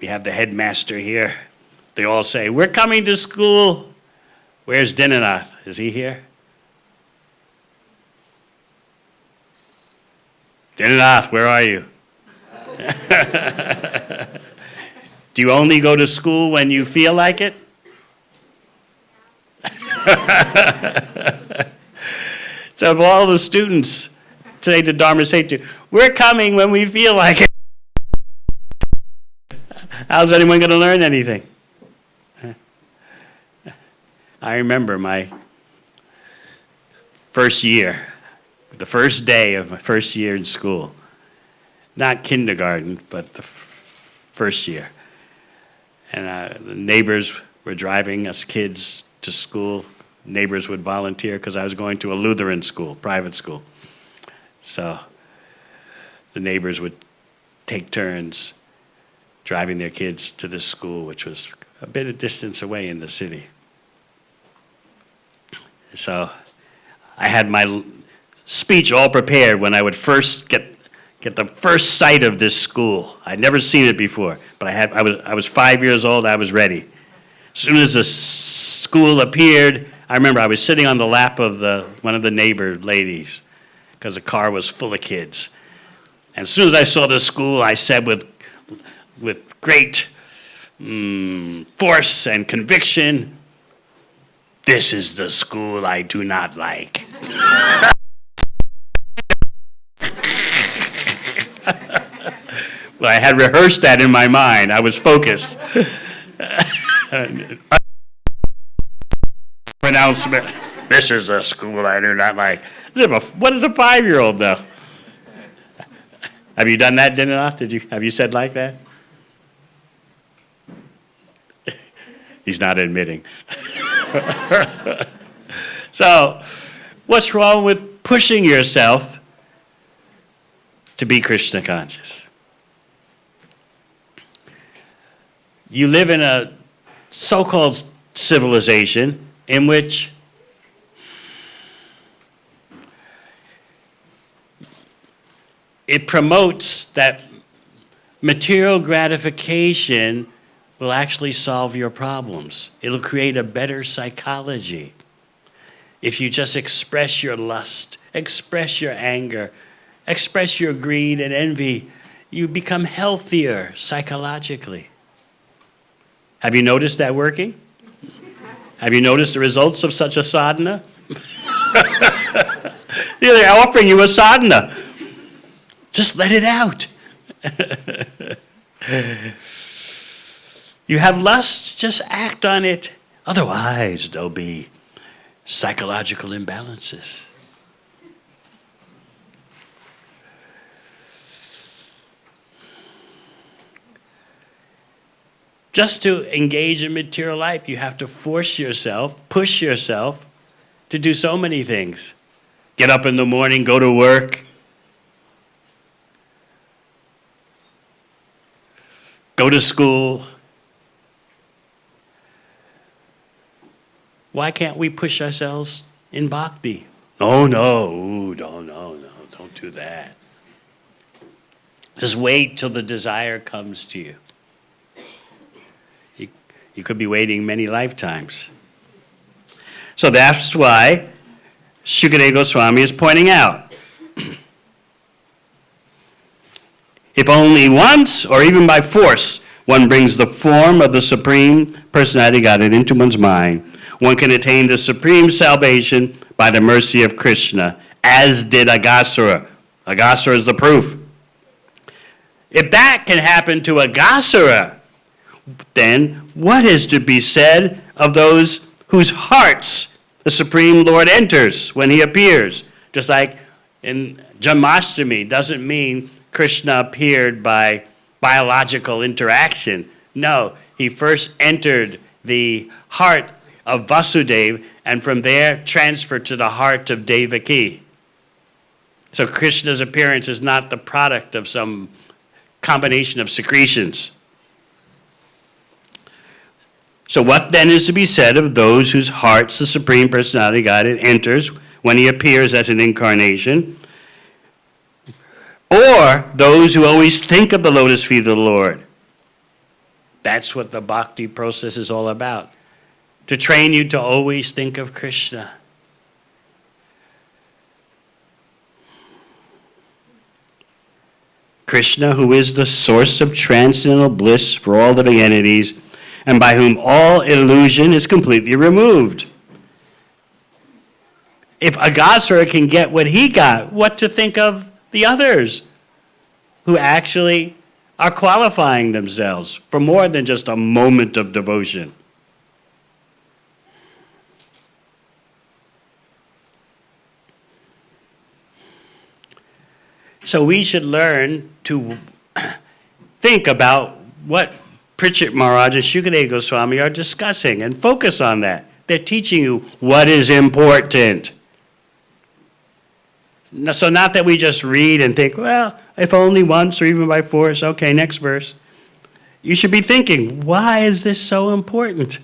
We have the headmaster here. They all say, we're coming to school. Where's Dinanath? Is he here? Dinanath, where are you? Do you only go to school when you feel like it? So if all the students say to Dharma Setu, we're coming when we feel like it, how's anyone going to learn anything? I remember my first year, the first day of my first year in school. Not kindergarten, but the first year. And the neighbors were driving us kids to school. Neighbors would volunteer because I was going to a Lutheran school, private school. So the neighbors would take turns driving their kids to this school, which was a bit of distance away in the city. So I had my speech all prepared when I would first get the first sight of this school. I'd never seen it before, but I was 5 years old. I was ready. As soon as the school appeared, I remember I was sitting on the lap of one of the neighbor ladies because the car was full of kids. And as soon as I saw the school, I said with great force and conviction, "This is the school I do not like." Well, I had rehearsed that in my mind. I was focused. Pronouncement. "This is a school I do not like." What does a 5-year-old know? Have you done that, Dinanoth? Have you said like that? He's not admitting. So, what's wrong with pushing yourself to be Krishna conscious? You live in a so-called civilization in which it promotes that material gratification will actually solve your problems. It'll create a better psychology. If you just express your lust, express your anger, express your greed and envy, you become healthier psychologically. Have you noticed that working? Have you noticed the results of such a sadhana? They're offering you a sadhana. Just let it out. You have lust, just act on it. Otherwise, there'll be psychological imbalances. Just to engage in material life, you have to force yourself, push yourself to do so many things. Get up in the morning, go to work. Go to school. Why can't we push ourselves in bhakti? No, don't do that. Just wait till the desire comes to you. You could be waiting many lifetimes. So that's why Shukadeva Goswami is pointing out. If only once, or even by force, one brings the form of the Supreme Personality Godhead into one's mind, one can attain the supreme salvation by the mercy of Krishna, as did Aghasura. Aghasura is the proof. If that can happen to Aghasura, then what is to be said of those whose hearts the Supreme Lord enters when he appears? Just like in Janmashtami, doesn't mean Krishna appeared by biological interaction. No, he first entered the heart of Vasudeva and from there transferred to the heart of Devaki. So Krishna's appearance is not the product of some combination of secretions. So what then is to be said of those whose hearts the Supreme Personality Godhead enters when he appears as an incarnation, or those who always think of the lotus feet of the Lord? That's what the bhakti process is all about. To train you to always think of Krishna. Krishna, who is the source of transcendental bliss for all living entities, and by whom all illusion is completely removed. If Aghasura can get what he got, what to think of the others who actually are qualifying themselves for more than just a moment of devotion? So we should learn to think about what Pritchett Maharaj and Shukadeva Goswami are discussing and focus on that. They're teaching you what is important. So not that we just read and think, well, if only once or even by force, okay, next verse. You should be thinking, why is this so important?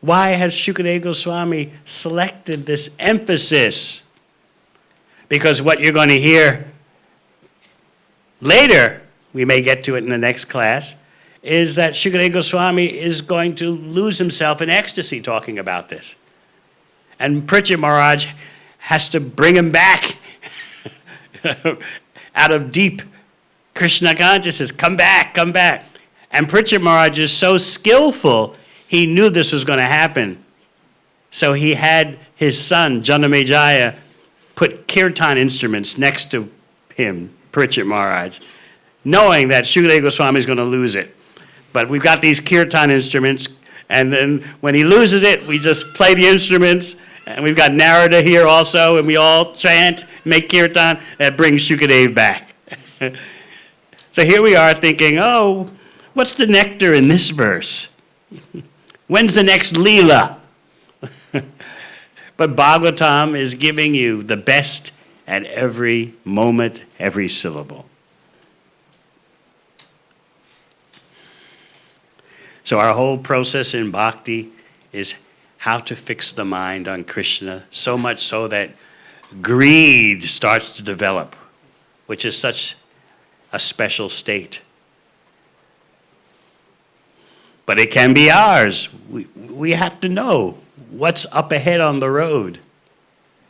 Why has Shukadeva Goswami selected this emphasis? Because what you're going to hear later, we may get to it in the next class, is that Shukadeva Goswami is going to lose himself in ecstasy talking about this. And Pritchett Maharaj has to bring him back out of deep Krishna consciousness. Come back, come back. And Pritchett Maharaj is so skillful, he knew this was going to happen. So he had his son, Janamejaya, put kirtan instruments next to him, Pritchett Maharaj, knowing that Shukadeva Goswami is going to lose it. But we've got these kirtan instruments, and then when he loses it, we just play the instruments, and we've got Narada here also, and we all chant, make kirtan, that brings Shukadeva back. So here we are thinking, oh, what's the nectar in this verse? When's the next Lila? But Bhagavatam is giving you the best at every moment, every syllable. So our whole process in bhakti is how to fix the mind on Krishna, so much so that greed starts to develop, which is such a special state. But it can be ours. We have to know what's up ahead on the road.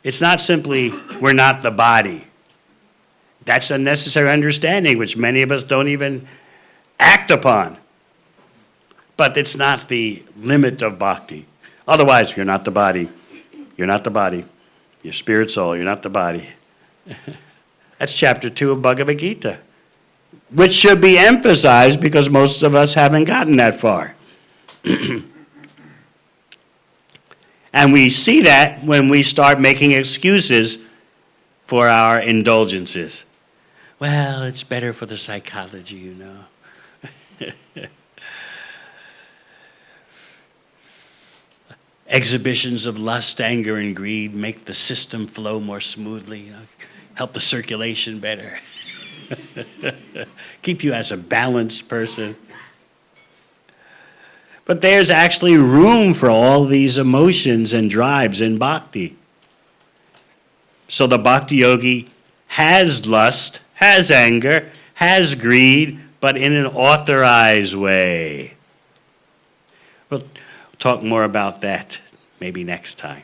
It's not simply, we're not the body. That's a necessary understanding, which many of us don't even act upon. But it's not the limit of bhakti. Otherwise, you're not the body. You're not the body. You're spirit soul, you're not the body. That's chapter 2 of Bhagavad Gita, which should be emphasized because most of us haven't gotten that far. And we see that when we start making excuses for our indulgences. Well, it's better for the psychology, you know. Exhibitions of lust, anger, and greed make the system flow more smoothly, you know, help the circulation better, keep you as a balanced person. But there's actually room for all these emotions and drives in bhakti. So the bhakti yogi has lust, has anger, has greed, but in an authorized way. We'll talk more about that maybe next time.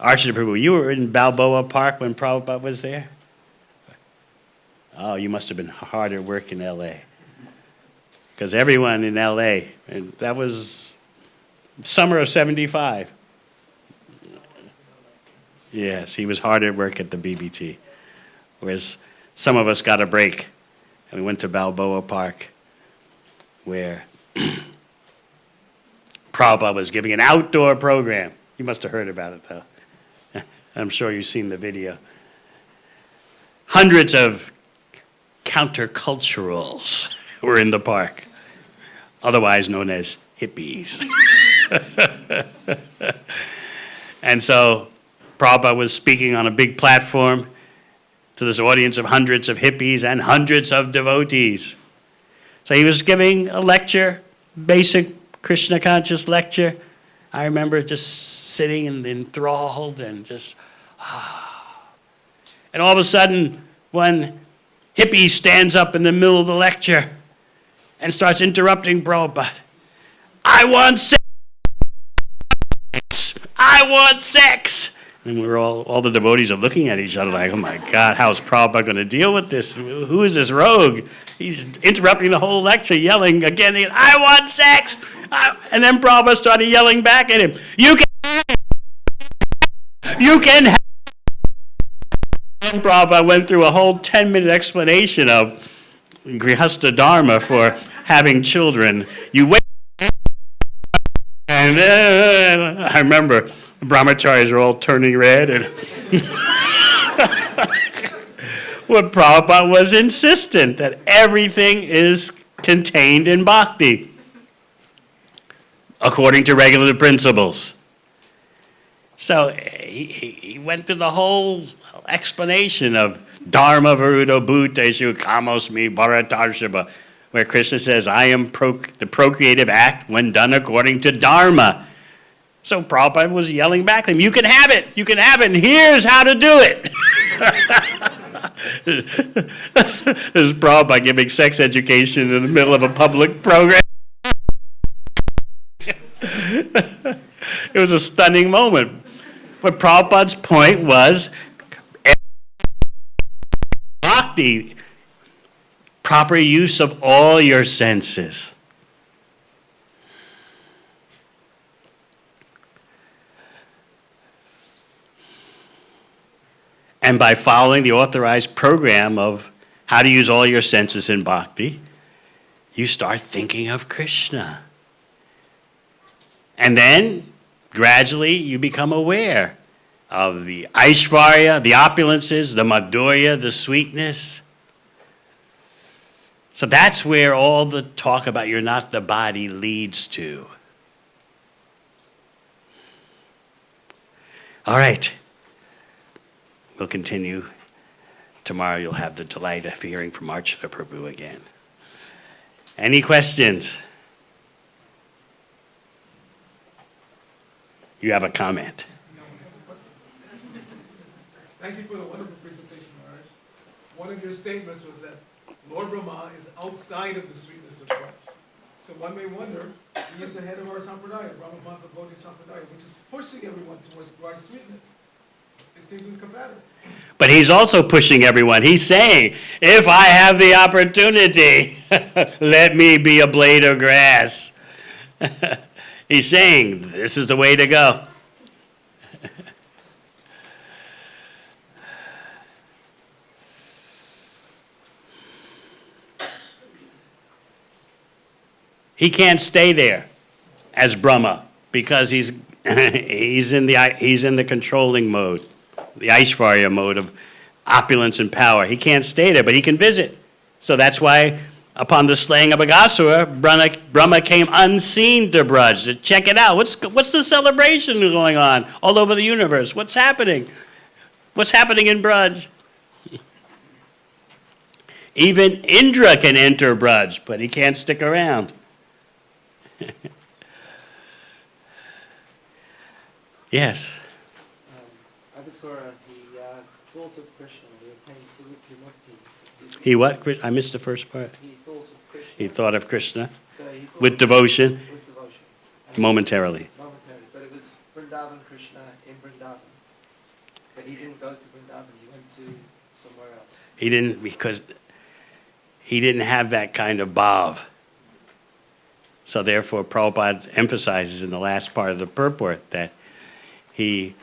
Archana Prabhu, you were in Balboa Park when Prabhupada was there? Oh, you must have been hard at work in L.A. Because everyone in L.A., and that was summer of 75. Yes, he was hard at work at the BBT. Whereas some of us got a break, and we went to Balboa Park, where Prabhupada was giving an outdoor program. You must have heard about it, though. I'm sure you've seen the video. Hundreds of counterculturals were in the park, otherwise known as hippies. And so Prabhupada was speaking on a big platform to this audience of hundreds of hippies and hundreds of devotees. So he was giving a lecture, basic Krishna conscious lecture. I remember just sitting and enthralled and just, And all of a sudden, one hippie stands up in the middle of the lecture and starts interrupting Prabhupada. I want sex! I want sex! And we're all the devotees are looking at each other like, oh my God, how's Prabhupada going to deal with this? Who is this rogue? He's interrupting the whole lecture, yelling again, I want sex! And then Prabhupada started yelling back at him, you can have. And Prabhupada went through a whole 10-minute explanation of Grihastha Dharma for having children. You wait. And I remember the brahmacharis were all turning red. And well, Prabhupada was insistent that everything is contained in bhakti according to regulative principles. So he went through the whole explanation of Dharma Varudo Bhuteshu Kamosmi Bharatarshaba. where Krishna says, I am the procreative act when done according to Dharma. So Prabhupada was yelling back at him, you can have it, and here's how to do it. This is Prabhupada giving sex education in the middle of a public program. It was a stunning moment. But Prabhupada's point was, bhakti, proper use of all your senses. And by following the authorized program of how to use all your senses in bhakti, you start thinking of Krishna. And then, gradually, you become aware of the Aishvarya, the opulences, the Madhurya, the sweetness. So that's where all the talk about you're not the body leads to. All right. We'll continue. Tomorrow you'll have the delight of hearing from Archana Prabhu again. Any questions? You have a comment. Thank you for the wonderful presentation, Maharaj. One of your statements was that Lord Brahma is outside of the sweetness of Braj. So one may wonder, he is the head of our Sampradaya, Brahma Bhakta Bodhi Sampradaya, which is pushing everyone towards Braj sweetness. It seems incompatible. But he's also pushing everyone. He's saying, if I have the opportunity, let me be a blade of grass. He's saying, this is the way to go. He can't stay there as Brahma because he's in the controlling mode, the Aishvarya mode of opulence and power. He can't stay there, but he can visit. So that's why upon the slaying of Aghasura, Brahma came unseen to Braj to check it out. What's the celebration going on all over the universe? What's happening? What's happening in Braj? Even Indra can enter Braj, but he can't stick around. Yes. Aghasura, he thought of Krishna, he attained Swarupa Mukti. He what? I missed the first part. He thought of Krishna. He thought of Krishna So he thought with devotion, with devotion. momentarily. Momentarily. But it was Vrindavan Krishna in Vrindavan. But he didn't go to Vrindavan, he went to somewhere else. He didn't, because he didn't have that kind of bhav. So therefore, Prabhupada emphasizes in the last part of the purport that he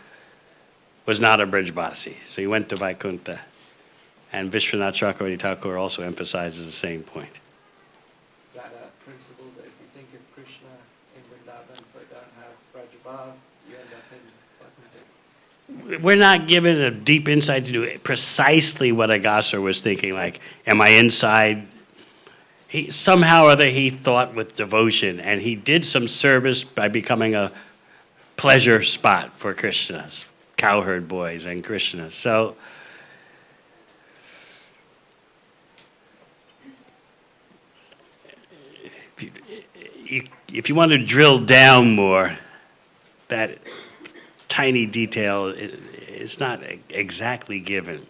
was not a Brijvasi. So he went to Vaikuntha. And Vishwanath Chakravarti Thakur also emphasizes the same point. Is that a principle that if you think of Krishna in Vrindavan but don't have Brajabhav, you end up in Vaikuntha? We're not given a deep insight to do precisely what Aghasura was thinking, like, am I inside? Somehow or other he thought with devotion, and he did some service by becoming a pleasure spot for Krishna's, cowherd boys and Krishna. So if you want to drill down more, that tiny detail is not exactly given.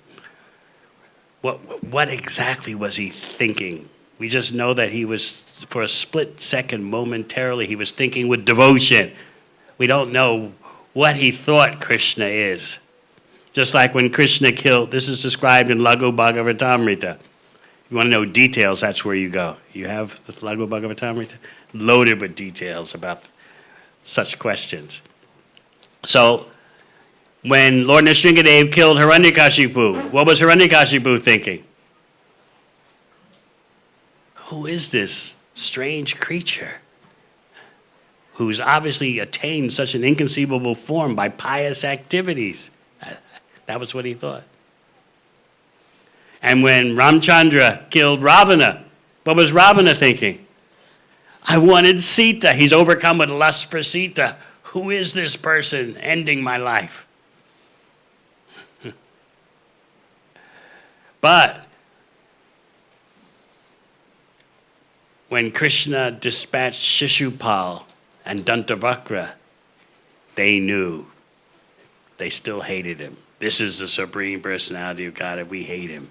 What exactly was he thinking? We just know that he was, for a split second, momentarily, he was thinking with devotion. We don't know what he thought Krishna is. Just like when Krishna killed, this is described in Laghu Bhagavatamrita. You want to know details, that's where you go. You have the Laghu Bhagavatamrita loaded with details about such questions. So, when Lord Nrsingadev killed Hiranyakashipu, what was Hiranyakashipu thinking? Who is this strange creature who's obviously attained such an inconceivable form by pious activities? That was what he thought. And when Ramchandra killed Ravana, what was Ravana thinking? I wanted Sita. He's overcome with lust for Sita. Who is this person ending my life? But when Krishna dispatched Shishupal and Dantavakra, they knew. They still hated him. This is the Supreme Personality of God, and we hate him.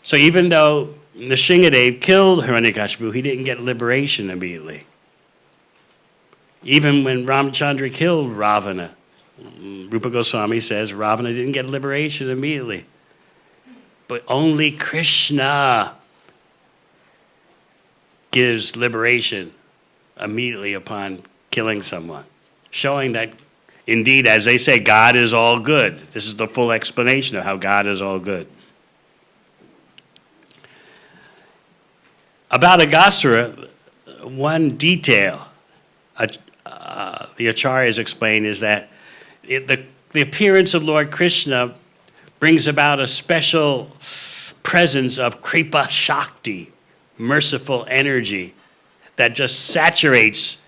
So even though Nrsingadev killed Hiranyakashipu, he didn't get liberation immediately. Even when Ramchandra killed Ravana, Rupa Goswami says Ravana didn't get liberation immediately. But only Krishna gives liberation immediately upon killing someone, showing that indeed, as they say, God is all good. This is the full explanation of how God is all good. About Aghasura, one detail the Acharyas explain is that the appearance of Lord Krishna brings about a special presence of Kripa Shakti, merciful energy, that just saturates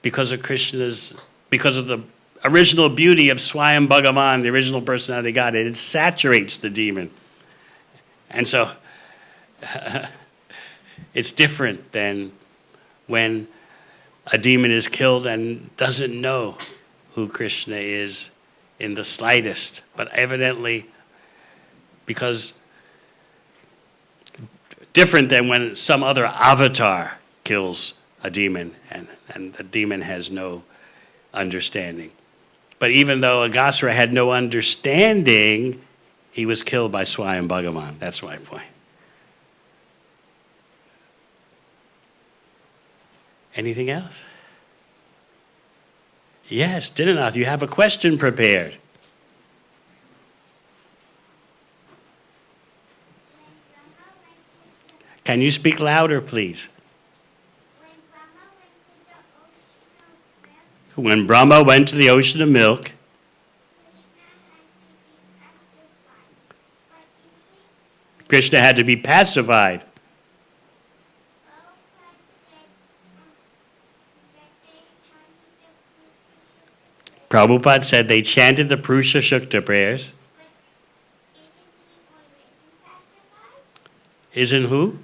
because of the original beauty of Swayam Bhagavan, the original personality of God. It saturates the demon. And so it's different than when a demon is killed and doesn't know who Krishna is in the slightest. But evidently, because different than when some other avatar kills a demon and the demon has no understanding. But even though Aghasura had no understanding, he was killed by Swayam Bhagavan. That's my point. Anything else? Yes, Dinanath, you have a question prepared. Can you speak louder, please? When Brahma went to the ocean of milk, Krishna had to be pacified. Prabhupada said they chanted the Purusha Shukta prayers. Isn't who?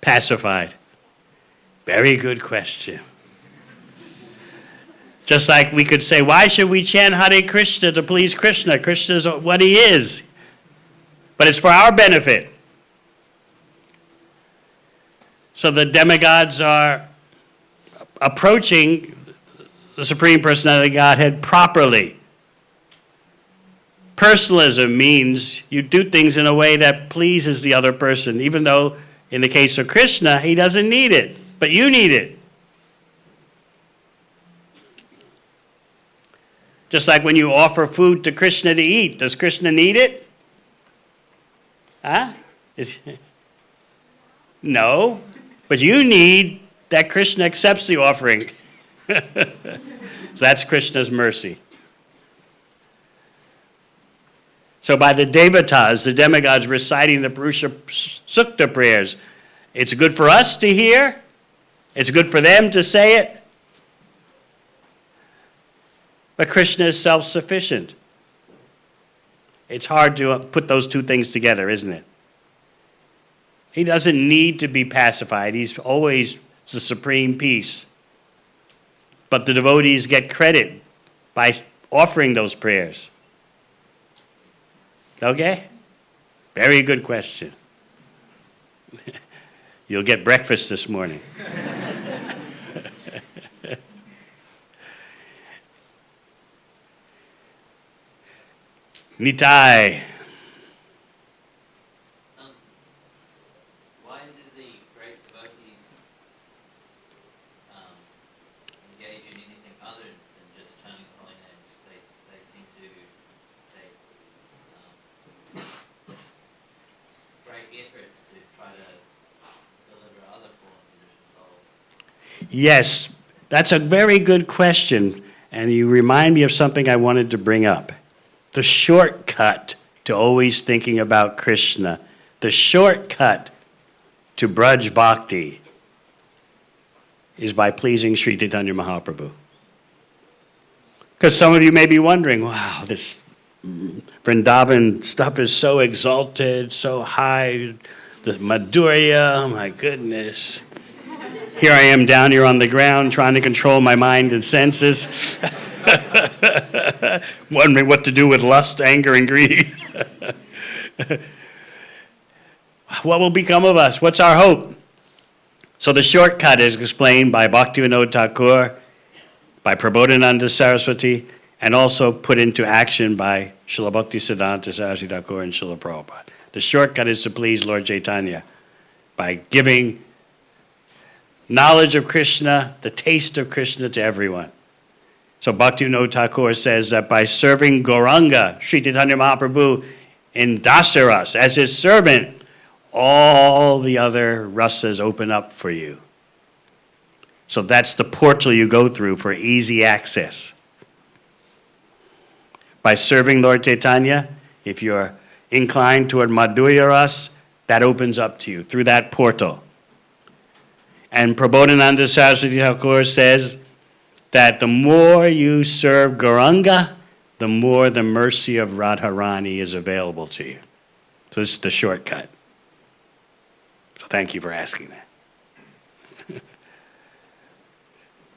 Pacified. Very good question. Just like we could say, why should we chant Hare Krishna to please Krishna? Krishna is what he is. But it's for our benefit. So the demigods are approaching the Supreme Personality of Godhead properly. Personalism means you do things in a way that pleases the other person, even though in the case of Krishna, he doesn't need it, but you need it. Just like when you offer food to Krishna to eat, does Krishna need it? Huh? No, but you need that Krishna accepts the offering. So that's Krishna's mercy. So by the devatas, the demigods reciting the Purusha Sukta prayers, it's good for us to hear, it's good for them to say it, but Krishna is self-sufficient. It's hard to put those two things together, isn't it? He doesn't need to be pacified. He's always the supreme peace. But the devotees get credit by offering those prayers. Okay? Very good question. You'll get breakfast this morning. Nitai. Why did the great devotees engage in anything other than just chanting holy names? They seem to take great efforts to try to deliver other forms of conditioned souls. Yes, that's a very good question, and you remind me of something I wanted to bring up. The shortcut to always thinking about Krishna, the shortcut to Braj Bhakti is by pleasing Sri Chaitanya Mahaprabhu. Because some of you may be wondering, wow, this Vrindavan stuff is so exalted, so high, the Madhurya, my goodness. Here I am down here on the ground trying to control my mind and senses, wondering what to do with lust, anger, and greed. What will become of us? What's our hope? So the shortcut is explained by Bhaktivinoda Thakur, by Prabodhananda Saraswati, and also put into action by Srila Bhaktisiddhanta Saraswati Thakur and Srila Prabhupada. The shortcut is to please Lord Chaitanya by giving knowledge of Krishna, the taste of Krishna to everyone. So Bhaktivinoda Thakur says that by serving Gauranga, Sri Chaitanya Mahaprabhu, in Dasaras, as his servant, all the other rasas open up for you. So that's the portal you go through for easy access. By serving Lord Chaitanya, if you're inclined toward Madhurya Ras, that opens up to you through that portal. And Prabodhananda Saraswati Thakur says that the more you serve Gauranga, the more the mercy of Radharani is available to you. So this is the shortcut. So thank you for asking that.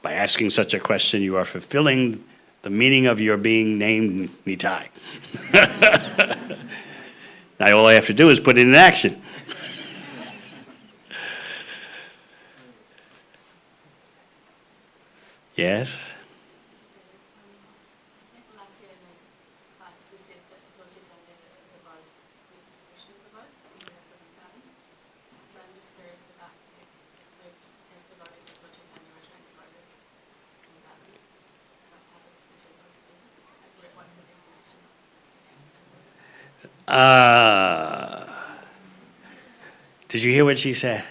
By asking such a question, you are fulfilling the meaning of your being named Nitai. Now all I have to do is put it in action. Yes? Last year in the class, we said that Lord Chaitanya is above, Krishna is above, and we have the Vrindavan. So I'm just curious about if as devotees of Lord Chaitanya are trying to go to Vrindavan, what happens to Lord Chaitanya? Like, what's the destination? Did you hear what she said?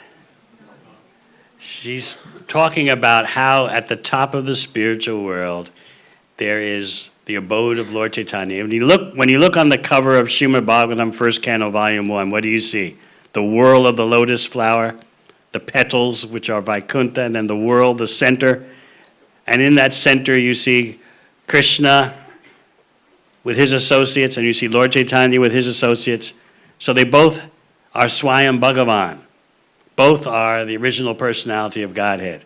She's talking about how at the top of the spiritual world there is the abode of Lord Chaitanya. When you look on the cover of Srimad Bhagavatam, First Canto, Volume 1, what do you see? The whorl of the lotus flower, the petals, which are Vaikuntha, and then the whorl, the center. And in that center you see Krishna with his associates, and you see Lord Chaitanya with his associates. So they both are Swayam Bhagavan. Both are the original personality of Godhead.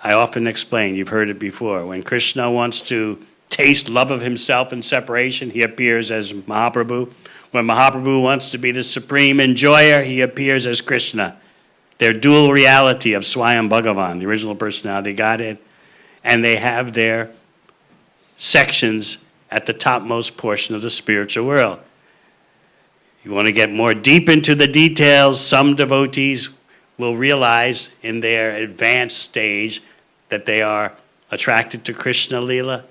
I often explain, you've heard it before, when Krishna wants to taste love of himself in separation, he appears as Mahaprabhu. When Mahaprabhu wants to be the supreme enjoyer, he appears as Krishna. Their dual reality of Swayam Bhagavan, the original personality of Godhead, and they have their sections at the topmost portion of the spiritual world. You want to get more deep into the details, some devotees will realize in their advanced stage that they are attracted to Krishna Lila,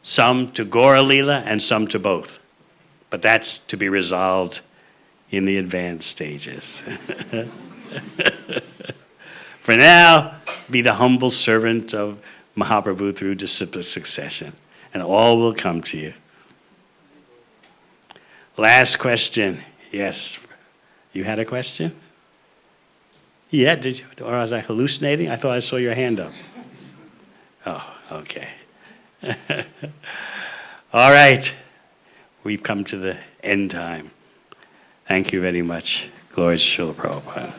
some to Gaura Lila, and some to both. But that's to be resolved in the advanced stages. For now, be the humble servant of Mahaprabhu through disciplic succession, and all will come to you. Last question. Yes. You had a question? Yeah, did you? Or was I hallucinating? I thought I saw your hand up. Oh, okay. All right. We've come to the end time. Thank you very much. Glory to Srila Prabhupada.